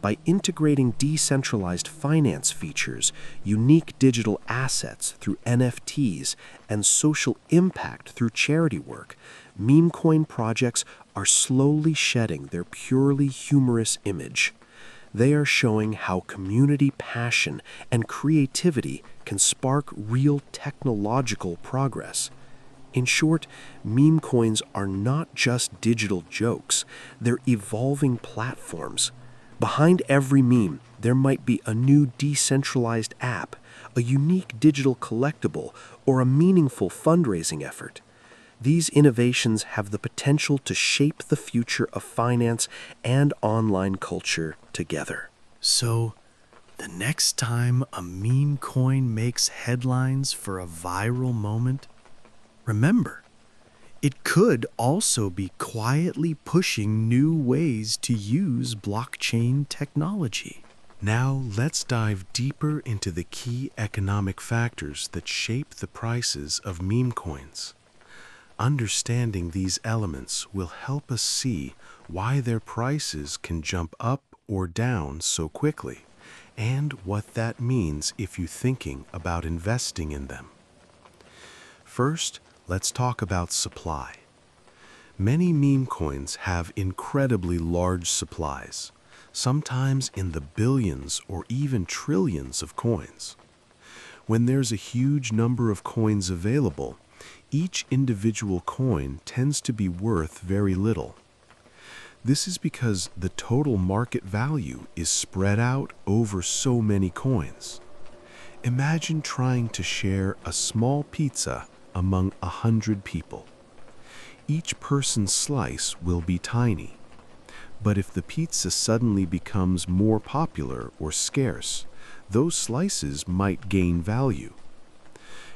By integrating decentralized finance features, unique digital assets through NFTs, and social impact through charity work, meme coin projects are slowly shedding their purely humorous image. They are showing how community passion and creativity can spark real technological progress. In short, meme coins are not just digital jokes, they're evolving platforms. Behind every meme, there might be a new decentralized app, a unique digital collectible, or a meaningful fundraising effort. These innovations have the potential to shape the future of finance and online culture together. So, the next time a meme coin makes headlines for a viral moment, remember, It could also be quietly pushing new ways to use blockchain technology. Now let's dive deeper into the key economic factors that shape the prices of meme coins. Understanding these elements will help us see why their prices can jump up or down so quickly, and what that means if you're thinking about investing in them. First, let's talk about supply. Many meme coins have incredibly large supplies, sometimes in the billions or even trillions of coins. When there's a huge number of coins available, each individual coin tends to be worth very little. This is because the total market value is spread out over so many coins. Imagine trying to share a small pizza among 100 people. Each person's slice will be tiny. But if the pizza suddenly becomes more popular or scarce, those slices might gain value.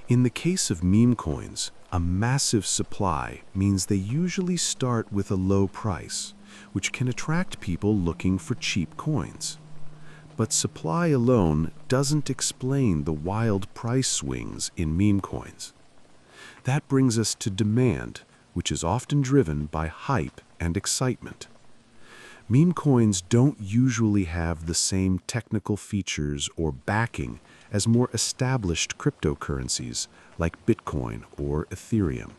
In the case of meme coins, a massive supply means they usually start with a low price, which can attract people looking for cheap coins. But supply alone doesn't explain the wild price swings in meme coins. That brings us to demand, which is often driven by hype and excitement. Meme coins don't usually have the same technical features or backing as more established cryptocurrencies like Bitcoin or Ethereum.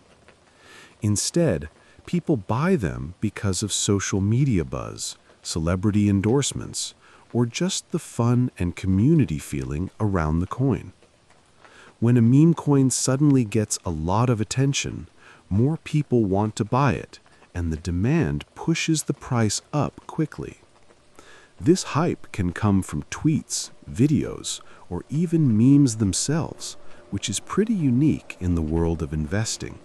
Instead, people buy them because of social media buzz, celebrity endorsements, or just the fun and community feeling around the coin. When a meme coin suddenly gets a lot of attention, more people want to buy it, and the demand pushes the price up quickly. This hype can come from tweets, videos, or even memes themselves, which is pretty unique in the world of investing.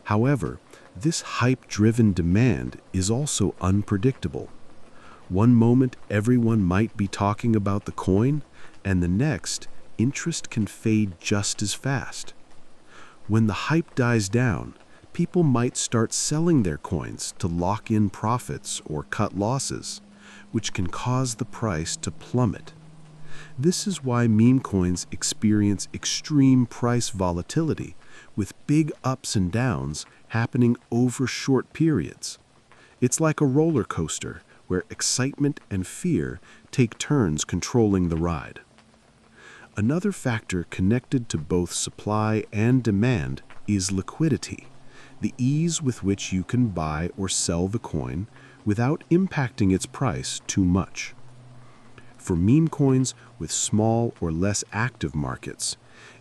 However, this hype-driven demand is also unpredictable. One moment everyone might be talking about the coin, and the next, interest can fade just as fast. When the hype dies down, people might start selling their coins to lock in profits or cut losses, which can cause the price to plummet. This is why meme coins experience extreme price volatility, with big ups and downs happening over short periods. It's like a roller coaster where excitement and fear take turns controlling the ride. Another factor connected to both supply and demand is liquidity, the ease with which you can buy or sell the coin without impacting its price too much. For meme coins with small or less active markets,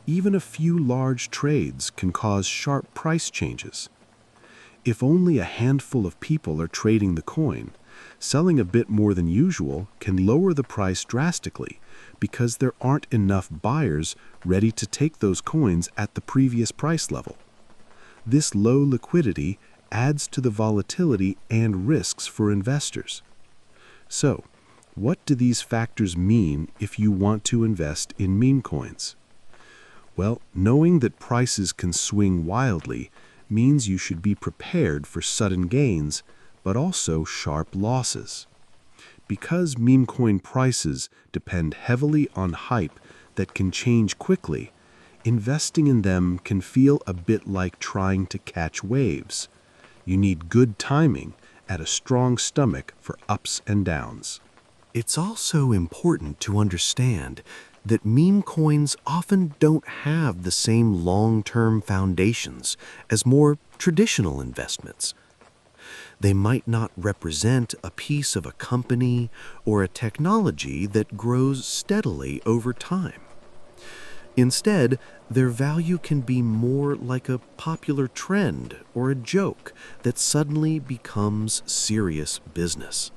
even a few large trades can cause sharp price changes. If only a handful of people are trading the coin, selling a bit more than usual can lower the price drastically because there aren't enough buyers ready to take those coins at the previous price level. This low liquidity adds to the volatility and risks for investors. So, what do these factors mean if you want to invest in meme coins? Well, knowing that prices can swing wildly means you should be prepared for sudden gains, but also sharp losses. Because meme coin prices depend heavily on hype that can change quickly, investing in them can feel a bit like trying to catch waves. You need good timing and a strong stomach for ups and downs. It's also important to understand that meme coins often don't have the same long-term foundations as more traditional investments. They might not represent a piece of a company or a technology that grows steadily over time. Instead, their value can be more like a popular trend or a joke that suddenly becomes serious business.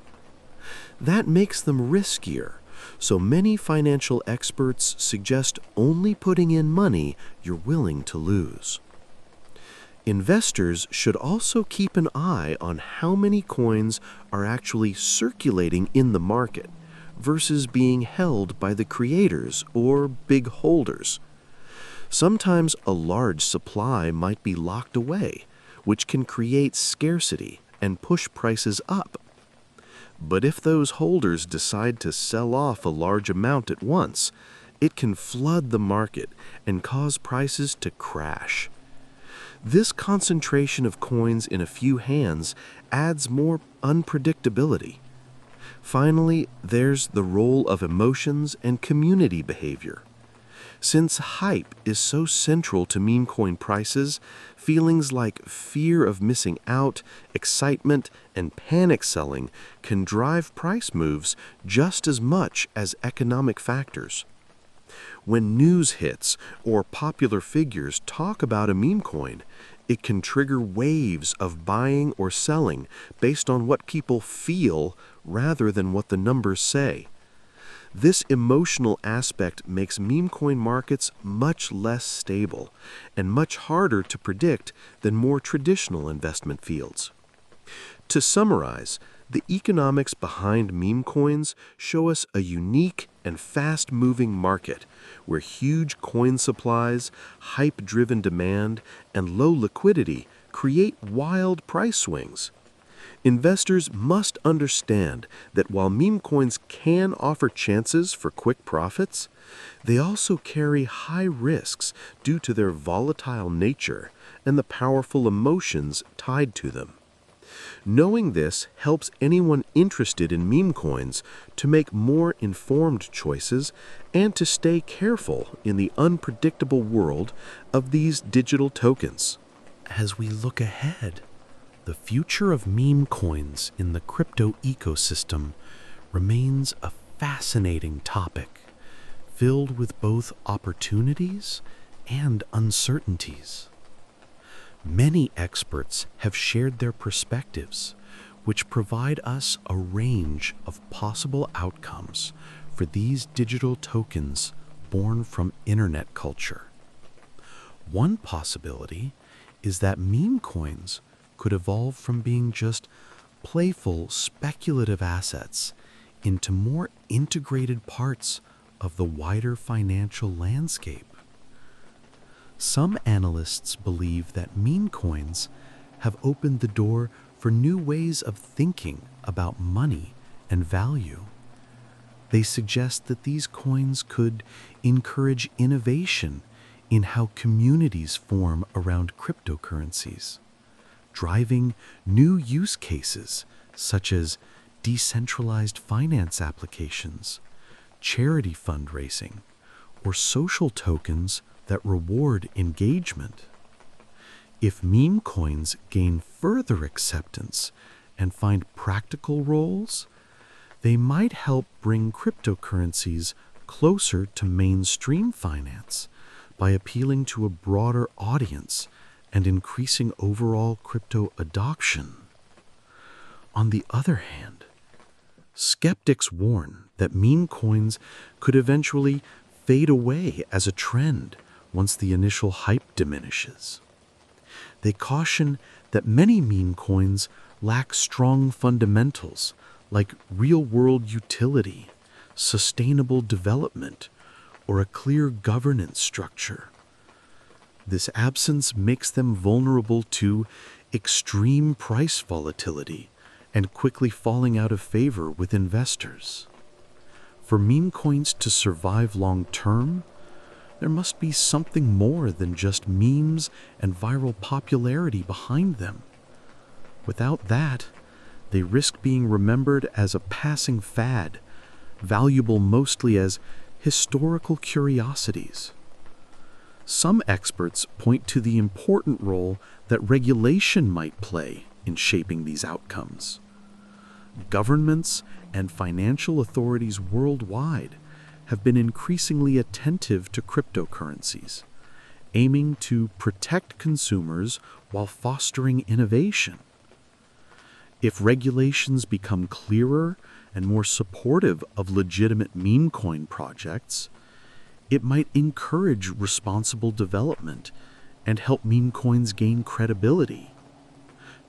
That makes them riskier, so many financial experts suggest only putting in money you're willing to lose. Investors should also keep an eye on how many coins are actually circulating in the market versus being held by the creators or big holders. Sometimes a large supply might be locked away, which can create scarcity and push prices up. But if those holders decide to sell off a large amount at once, it can flood the market and cause prices to crash. This concentration of coins in a few hands adds more unpredictability. Finally, there's the role of emotions and community behavior. Since hype is so central to meme coin prices, feelings like fear of missing out, excitement, and panic selling can drive price moves just as much as economic factors. When news hits or popular figures talk about a meme coin, it can trigger waves of buying or selling based on what people feel rather than what the numbers say. This emotional aspect makes meme coin markets much less stable and much harder to predict than more traditional investment fields. To summarize, the economics behind meme coins show us a unique and fast-moving market where huge coin supplies, hype-driven demand, and low liquidity create wild price swings. Investors must understand that while meme coins can offer chances for quick profits, they also carry high risks due to their volatile nature and the powerful emotions tied to them. Knowing this helps anyone interested in meme coins to make more informed choices and to stay careful in the unpredictable world of these digital tokens. As we look ahead, the future of meme coins in the crypto ecosystem remains a fascinating topic, filled with both opportunities and uncertainties. Many experts have shared their perspectives, which provide us a range of possible outcomes for these digital tokens born from internet culture. One possibility is that meme coins could evolve from being just playful, speculative assets into more integrated parts of the wider financial landscape. Some analysts believe that meme coins have opened the door for new ways of thinking about money and value. They suggest that these coins could encourage innovation in how communities form around cryptocurrencies, driving new use cases such as decentralized finance applications, charity fundraising, or social tokens that reward engagement. If meme coins gain further acceptance and find practical roles, they might help bring cryptocurrencies closer to mainstream finance by appealing to a broader audience and increasing overall crypto adoption. On the other hand, skeptics warn that meme coins could eventually fade away as a trend once the initial hype diminishes. They caution that many meme coins lack strong fundamentals like real-world utility, sustainable development, or a clear governance structure. This absence makes them vulnerable to extreme price volatility and quickly falling out of favor with investors. For meme coins to survive long-term, there must be something more than just memes and viral popularity behind them. Without that, they risk being remembered as a passing fad, valuable mostly as historical curiosities. Some experts point to the important role that regulation might play in shaping these outcomes. Governments and financial authorities worldwide have been increasingly attentive to cryptocurrencies, aiming to protect consumers while fostering innovation. If regulations become clearer and more supportive of legitimate meme coin projects, it might encourage responsible development and help meme coins gain credibility.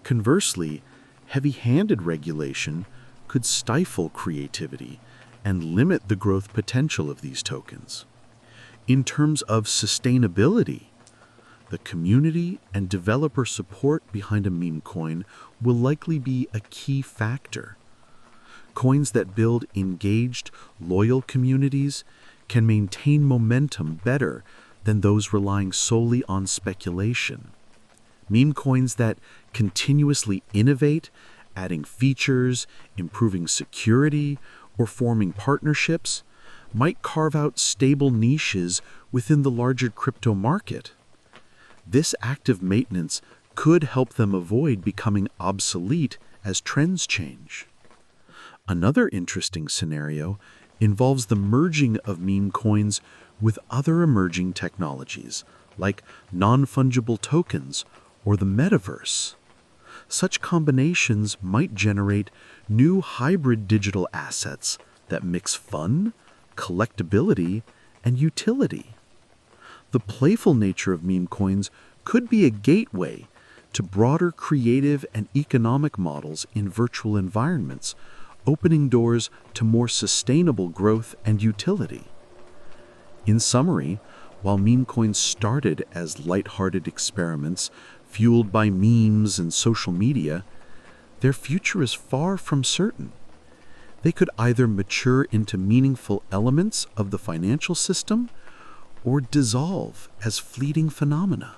Conversely, heavy-handed regulation could stifle creativity and limit the growth potential of these tokens. In terms of sustainability, The community and developer support behind a meme coin will likely be a key factor. Coins that build engaged, loyal communities can maintain momentum better than those relying solely on speculation. Meme coins that continuously innovate, adding features, improving security, or forming partnerships, might carve out stable niches within the larger crypto market. This active maintenance could help them avoid becoming obsolete as trends change. Another interesting scenario involves the merging of meme coins with other emerging technologies, like non-fungible tokens or the metaverse. Such combinations might generate new hybrid digital assets that mix fun, collectability, and utility. The playful nature of meme coins could be a gateway to broader creative and economic models in virtual environments, opening doors to more sustainable growth and utility. In summary, while meme coins started as lighthearted experiments fueled by memes and social media, their future is far from certain. They could either mature into meaningful elements of the financial system or dissolve as fleeting phenomena.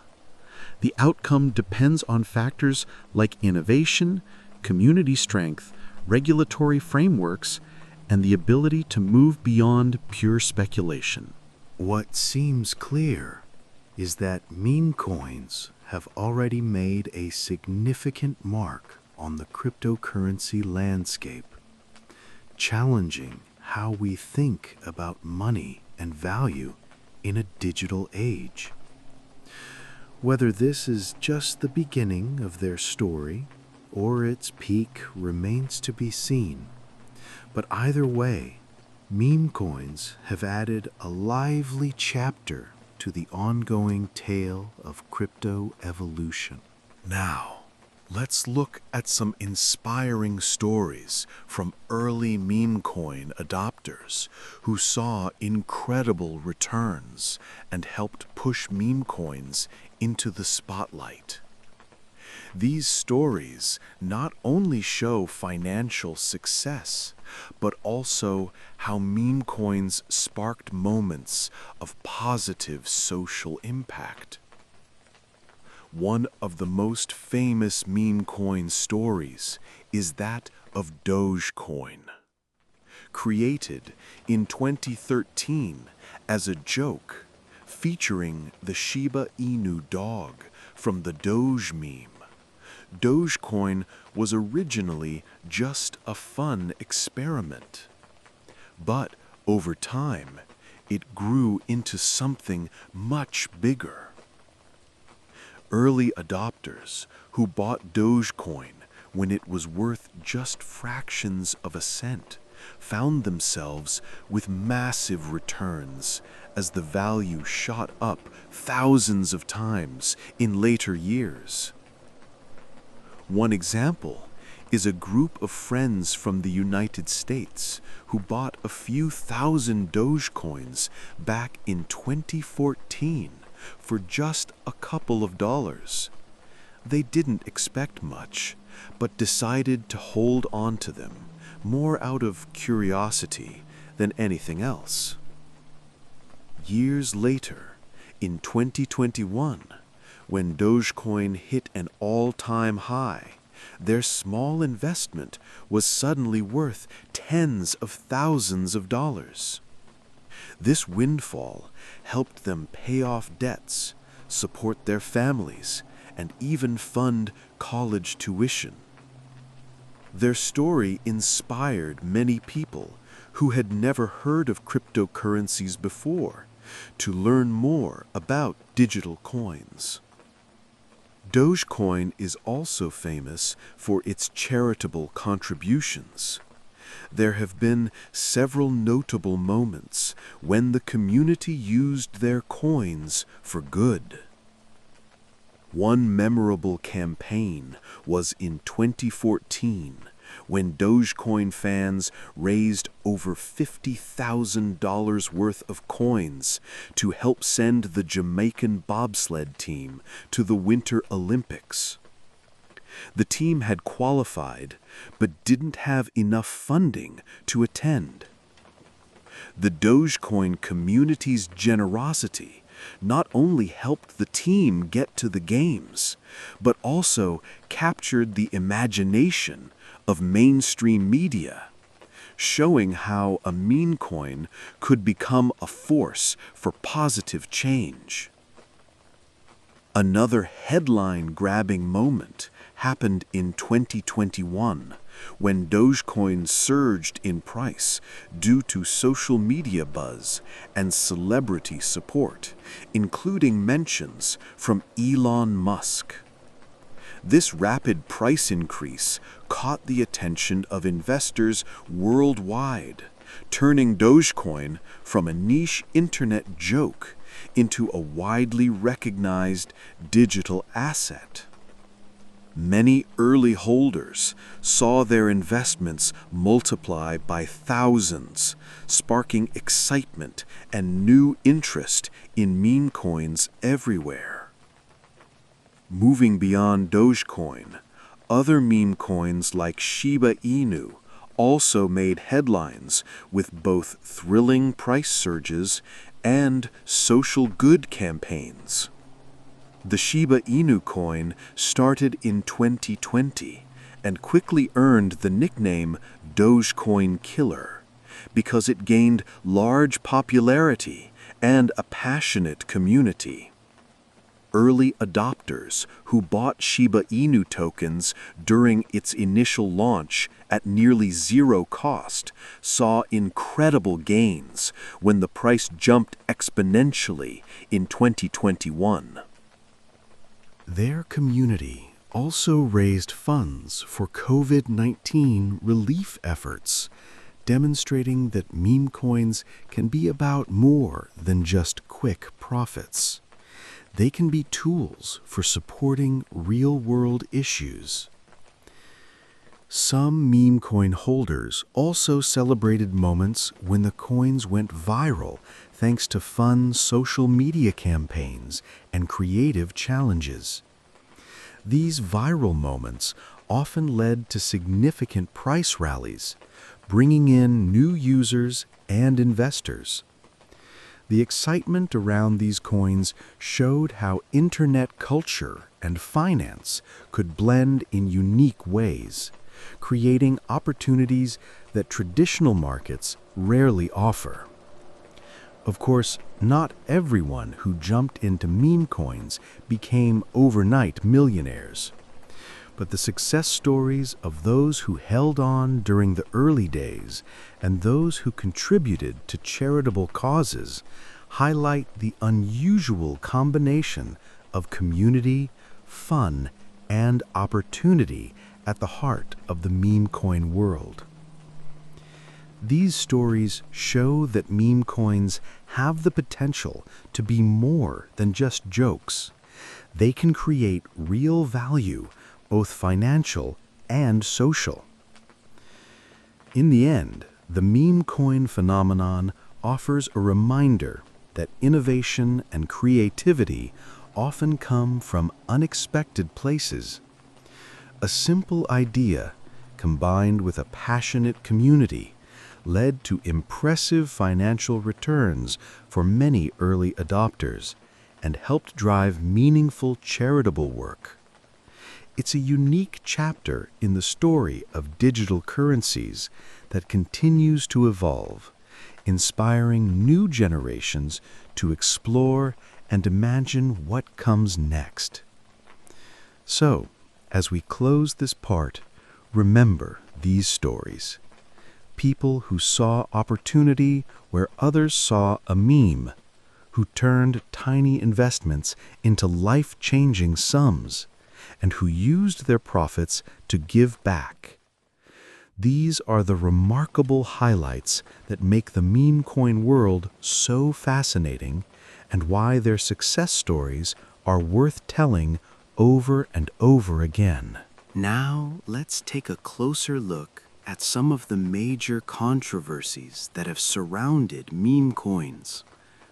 The outcome depends on factors like innovation, community strength, regulatory frameworks, and the ability to move beyond pure speculation. What seems clear is that meme coins have already made a significant mark on the cryptocurrency landscape, challenging how we think about money and value in a digital age. Whether this is just the beginning of their story or its peak remains to be seen, but either way, meme coins have added a lively chapter to the ongoing tale of crypto evolution. Now, let's look at some inspiring stories from early meme coin adopters who saw incredible returns and helped push meme coins into the spotlight. These stories not only show financial success, but also how meme coins sparked moments of positive social impact. One of the most famous meme coin stories is that of Dogecoin. Created in 2013 as a joke, featuring the Shiba Inu dog from the Doge meme, Dogecoin was originally just a fun experiment. But over time, it grew into something much bigger. Early adopters who bought Dogecoin when it was worth just fractions of a cent found themselves with massive returns as the value shot up thousands of times in later years. One example is a group of friends from the United States who bought a few thousand Dogecoins back in 2014 for just a couple of dollars. They didn't expect much, but decided to hold on to them, more out of curiosity than anything else. Years later, in 2021, when Dogecoin hit an all-time high, their small investment was suddenly worth tens of thousands of dollars. This windfall helped them pay off debts, support their families, and even fund college tuition. Their story inspired many people who had never heard of cryptocurrencies before to learn more about digital coins. Dogecoin is also famous for its charitable contributions. There have been several notable moments when the community used their coins for good. One memorable campaign was in 2014, when Dogecoin fans raised over $50,000 worth of coins to help send the Jamaican bobsled team to the Winter Olympics. The team had qualified, but didn't have enough funding to attend. The Dogecoin community's generosity not only helped the team get to the games, but also captured the imagination of mainstream media, showing how a meme coin could become a force for positive change. Another headline-grabbing moment happened in 2021 when Dogecoin surged in price due to social media buzz and celebrity support, including mentions from Elon Musk. This rapid price increase caught the attention of investors worldwide, turning Dogecoin from a niche internet joke into a widely recognized digital asset. Many early holders saw their investments multiply by thousands, sparking excitement and new interest in meme coins everywhere. Moving beyond Dogecoin, other meme coins like Shiba Inu also made headlines with both thrilling price surges and social good campaigns. The Shiba Inu coin started in 2020 and quickly earned the nickname Dogecoin Killer because it gained large popularity and a passionate community. Early adopters who bought Shiba Inu tokens during its initial launch at nearly zero cost saw incredible gains when the price jumped exponentially in 2021. Their community also raised funds for COVID-19 relief efforts, demonstrating that meme coins can be about more than just quick profits. They can be tools for supporting real-world issues. Some meme coin holders also celebrated moments when the coins went viral thanks to fun social media campaigns and creative challenges. These viral moments often led to significant price rallies, bringing in new users and investors. The excitement around these coins showed how internet culture and finance could blend in unique ways, creating opportunities that traditional markets rarely offer. Of course, not everyone who jumped into meme coins became overnight millionaires. But the success stories of those who held on during the early days and those who contributed to charitable causes highlight the unusual combination of community, fun, and opportunity at the heart of the meme coin world. These stories show that meme coins have the potential to be more than just jokes. They can create real value, both financial and social. In the end, the meme coin phenomenon offers a reminder that innovation and creativity often come from unexpected places. A simple idea, combined with a passionate community, led to impressive financial returns for many early adopters and helped drive meaningful charitable work. It's a unique chapter in the story of digital currencies that continues to evolve, inspiring new generations to explore and imagine what comes next. So, as we close this part, remember these stories. People who saw opportunity where others saw a meme, who turned tiny investments into life-changing sums, and who used their profits to give back. These are the remarkable highlights that make the meme coin world so fascinating and why their success stories are worth telling over and over again. Now, let's take a closer look at some of the major controversies that have surrounded meme coins.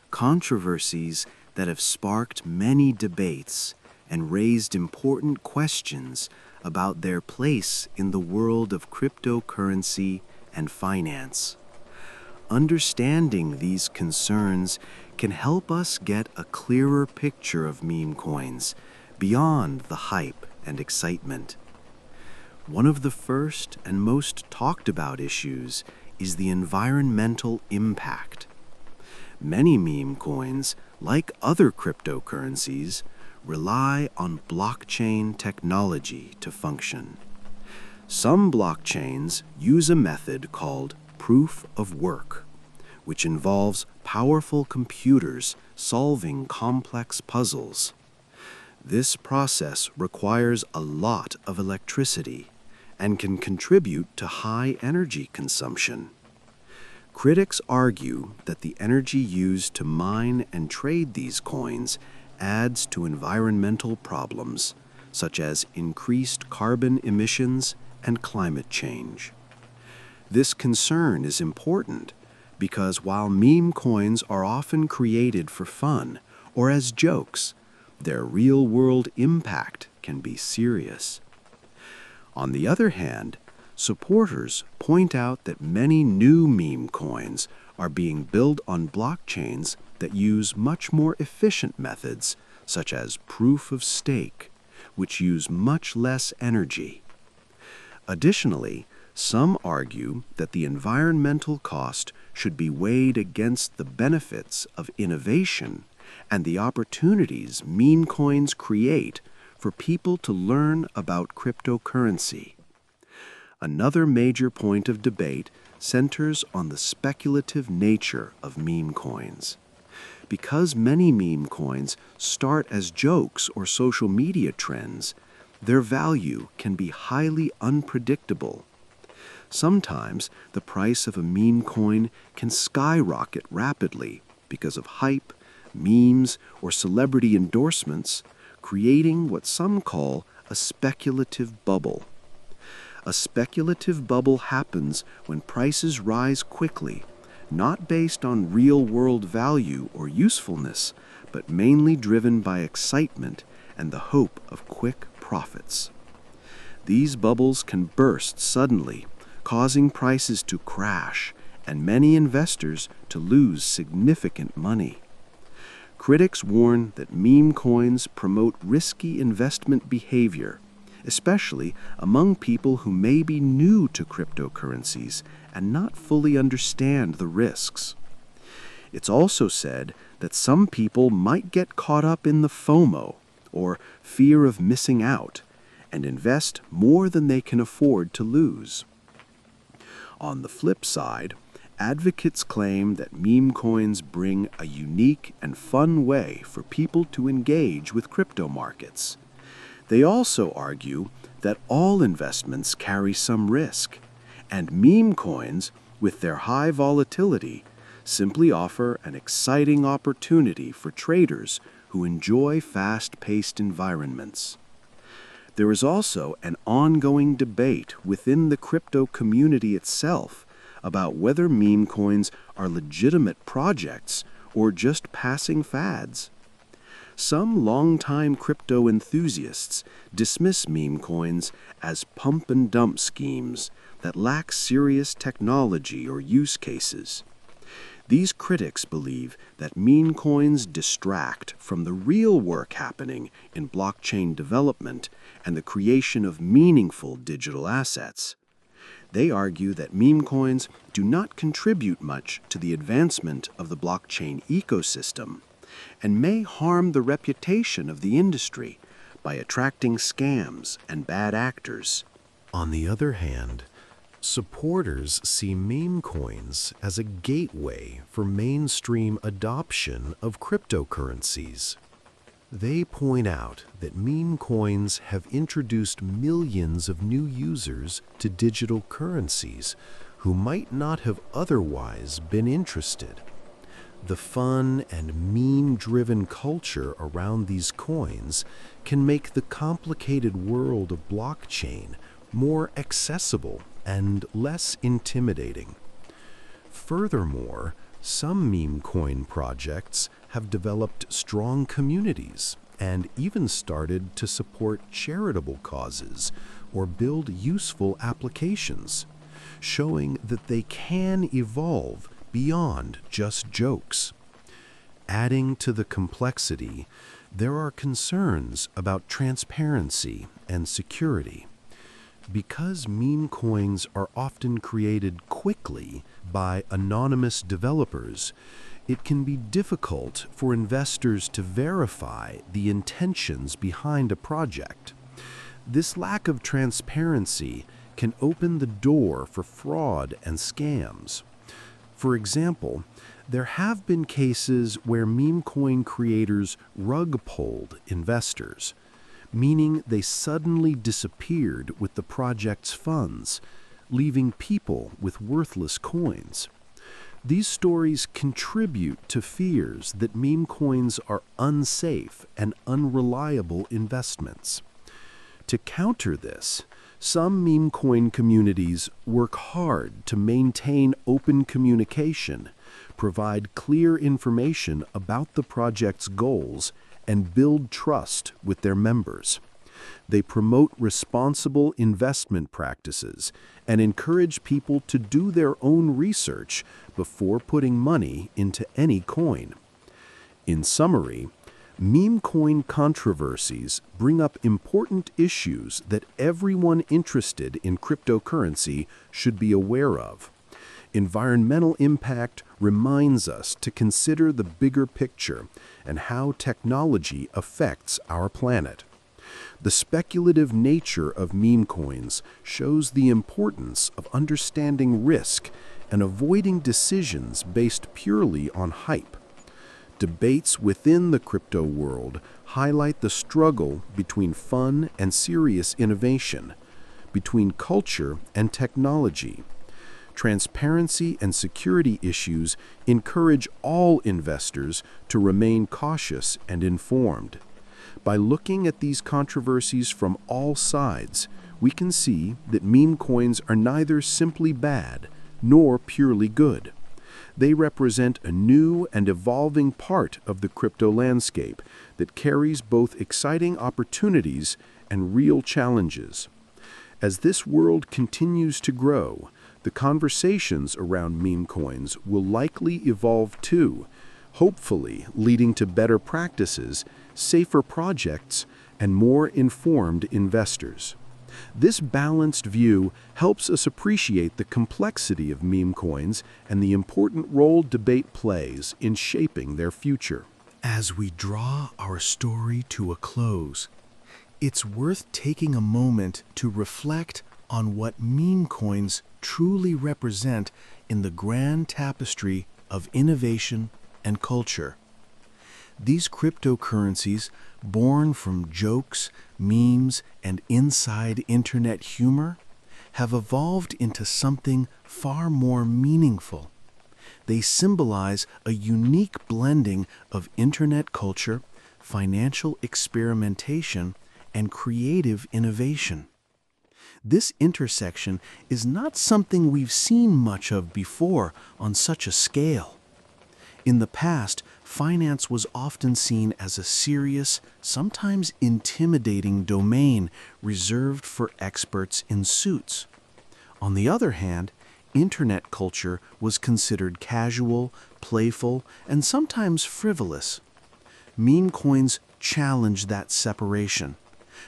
Controversies that have sparked many debates and raised important questions about their place in the world of cryptocurrency and finance. Understanding these concerns can help us get a clearer picture of meme coins beyond the hype and excitement. One of the first and most talked about issues is the environmental impact. Many meme coins, like other cryptocurrencies, rely on blockchain technology to function. Some blockchains use a method called proof of work, which involves powerful computers solving complex puzzles. This process requires a lot of electricity and can contribute to high energy consumption. Critics argue that the energy used to mine and trade these coins adds to environmental problems, such as increased carbon emissions and climate change. This concern is important because while meme coins are often created for fun or as jokes, their real-world impact can be serious. On the other hand, supporters point out that many new meme coins are being built on blockchains that use much more efficient methods, such as proof of stake, which use much less energy. Additionally, some argue that the environmental cost should be weighed against the benefits of innovation and the opportunities meme coins create for people to learn about cryptocurrency. Another major point of debate centers on the speculative nature of meme coins. Because many meme coins start as jokes or social media trends, their value can be highly unpredictable. Sometimes the price of a meme coin can skyrocket rapidly because of hype, memes, or celebrity endorsements, creating what some call a speculative bubble. A speculative bubble happens when prices rise quickly, not based on real-world value or usefulness, but mainly driven by excitement and the hope of quick profits. These bubbles can burst suddenly, causing prices to crash and many investors to lose significant money. Critics warn that meme coins promote risky investment behavior, especially among people who may be new to cryptocurrencies and not fully understand the risks. It's also said that some people might get caught up in the FOMO, or fear of missing out, and invest more than they can afford to lose. On the flip side, advocates claim that meme coins bring a unique and fun way for people to engage with crypto markets. They also argue that all investments carry some risk, and meme coins, with their high volatility, simply offer an exciting opportunity for traders who enjoy fast-paced environments. There is also an ongoing debate within the crypto community itself about whether meme coins are legitimate projects or just passing fads. Some longtime crypto enthusiasts dismiss meme coins as pump-and-dump schemes that lack serious technology or use cases. These critics believe that meme coins distract from the real work happening in blockchain development and the creation of meaningful digital assets. They argue that meme coins do not contribute much to the advancement of the blockchain ecosystem and may harm the reputation of the industry by attracting scams and bad actors. On the other hand, supporters see meme coins as a gateway for mainstream adoption of cryptocurrencies. They point out that meme coins have introduced millions of new users to digital currencies who might not have otherwise been interested. The fun and meme-driven culture around these coins can make the complicated world of blockchain more accessible and less intimidating. Furthermore, some meme coin projects have developed strong communities and even started to support charitable causes or build useful applications, showing that they can evolve beyond just jokes. Adding to the complexity, there are concerns about transparency and security. Because meme coins are often created quickly by anonymous developers, it can be difficult for investors to verify the intentions behind a project. This lack of transparency can open the door for fraud and scams. For example, there have been cases where meme coin creators rug-pulled investors, meaning they suddenly disappeared with the project's funds, leaving people with worthless coins. These stories contribute to fears that meme coins are unsafe and unreliable investments. To counter this, some meme coin communities work hard to maintain open communication, provide clear information about the project's goals, and build trust with their members. They promote responsible investment practices and encourage people to do their own research before putting money into any coin. In summary, meme coin controversies bring up important issues that everyone interested in cryptocurrency should be aware of. Environmental impact reminds us to consider the bigger picture and how technology affects our planet. The speculative nature of meme coins shows the importance of understanding risk and avoiding decisions based purely on hype. Debates within the crypto world highlight the struggle between fun and serious innovation, between culture and technology. Transparency and security issues encourage all investors to remain cautious and informed. By looking at these controversies from all sides, we can see that meme coins are neither simply bad nor purely good. They represent a new and evolving part of the crypto landscape that carries both exciting opportunities and real challenges. As this world continues to grow, the conversations around meme coins will likely evolve too, hopefully leading to better practices, safer projects, and more informed investors. This balanced view helps us appreciate the complexity of meme coins and the important role debate plays in shaping their future. As we draw our story to a close, it's worth taking a moment to reflect on what meme coins truly represent in the grand tapestry of innovation and culture. These cryptocurrencies, born from jokes, memes, and inside internet humor, have evolved into something far more meaningful. They symbolize a unique blending of internet culture, financial experimentation, and creative innovation. This intersection is not something we've seen much of before on such a scale. In the past, finance was often seen as a serious, sometimes intimidating domain reserved for experts in suits. On the other hand, internet culture was considered casual, playful, and sometimes frivolous. Meme coins challenge that separation.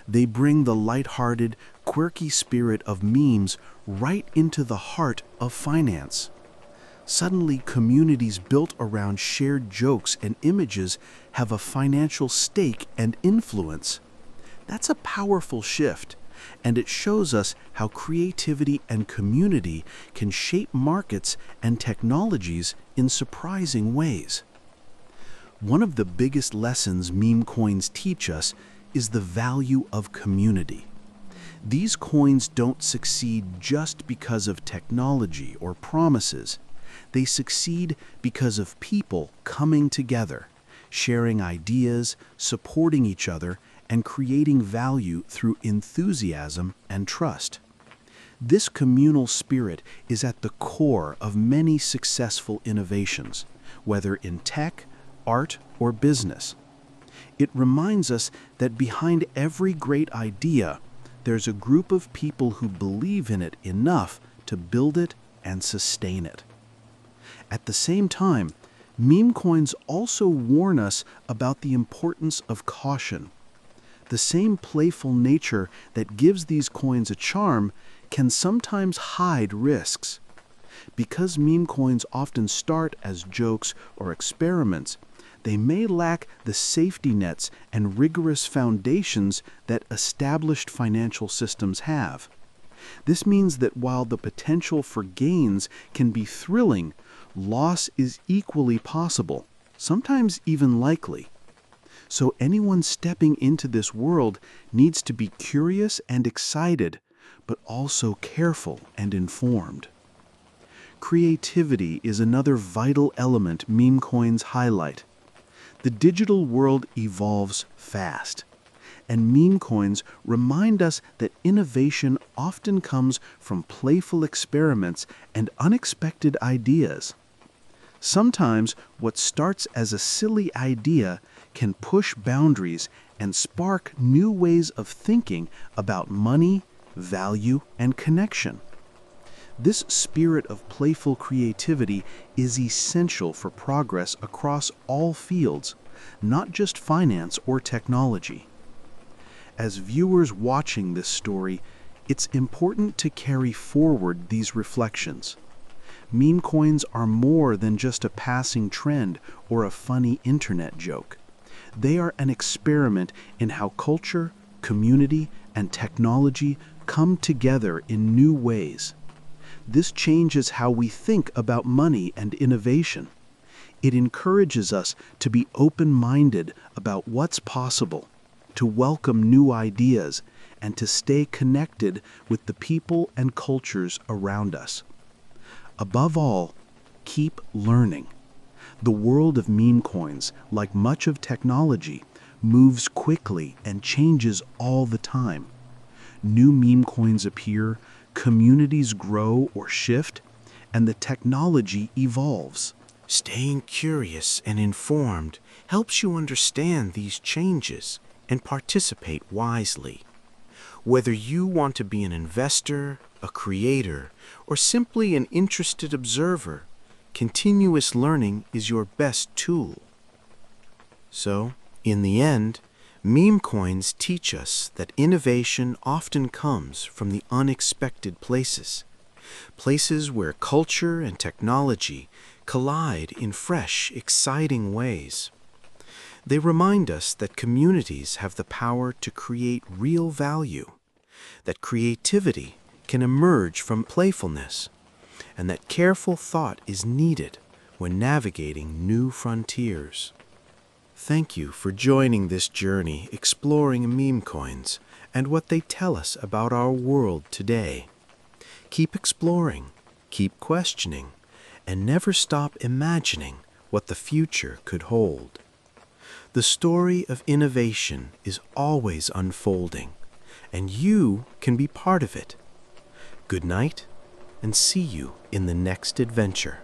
They bring the lighthearted, quirky spirit of memes right into the heart of finance. Suddenly, communities built around shared jokes and images have a financial stake and influence. That's a powerful shift, and it shows us how creativity and community can shape markets and technologies in surprising ways. One of the biggest lessons meme coins teach us is the value of community. These coins don't succeed just because of technology or promises. They succeed because of people coming together, sharing ideas, supporting each other, and creating value through enthusiasm and trust. This communal spirit is at the core of many successful innovations, whether in tech, art, or business. It reminds us that behind every great idea, there's a group of people who believe in it enough to build it and sustain it. At the same time, meme coins also warn us about the importance of caution. The same playful nature that gives these coins a charm can sometimes hide risks. Because meme coins often start as jokes or experiments, they may lack the safety nets and rigorous foundations that established financial systems have. This means that while the potential for gains can be thrilling, loss is equally possible, sometimes even likely. So anyone stepping into this world needs to be curious and excited, but also careful and informed. Creativity is another vital element meme coins highlight. The digital world evolves fast, and meme coins remind us that innovation often comes from playful experiments and unexpected ideas. Sometimes what starts as a silly idea can push boundaries and spark new ways of thinking about money, value, and connection. This spirit of playful creativity is essential for progress across all fields, not just finance or technology. As viewers watching this story, it's important to carry forward these reflections. Meme coins are more than just a passing trend or a funny internet joke. They are an experiment in how culture, community, and technology come together in new ways. This changes how we think about money and innovation. It encourages us to be open-minded about what's possible, to welcome new ideas, and to stay connected with the people and cultures around us. Above all, keep learning. The world of meme coins, like much of technology, moves quickly and changes all the time. New meme coins appear, communities grow or shift, and the technology evolves. Staying curious and informed helps you understand these changes and participate wisely. Whether you want to be an investor, a creator, or simply an interested observer, continuous learning is your best tool. So, in the end, meme coins teach us that innovation often comes from the unexpected places where culture and technology collide in fresh, exciting ways. They remind us that communities have the power to create real value, that creativity can emerge from playfulness, and that careful thought is needed when navigating new frontiers. Thank you for joining this journey exploring meme coins and what they tell us about our world today. Keep exploring, keep questioning, and never stop imagining what the future could hold. The story of innovation is always unfolding, and you can be part of it. Good night, and see you in the next adventure.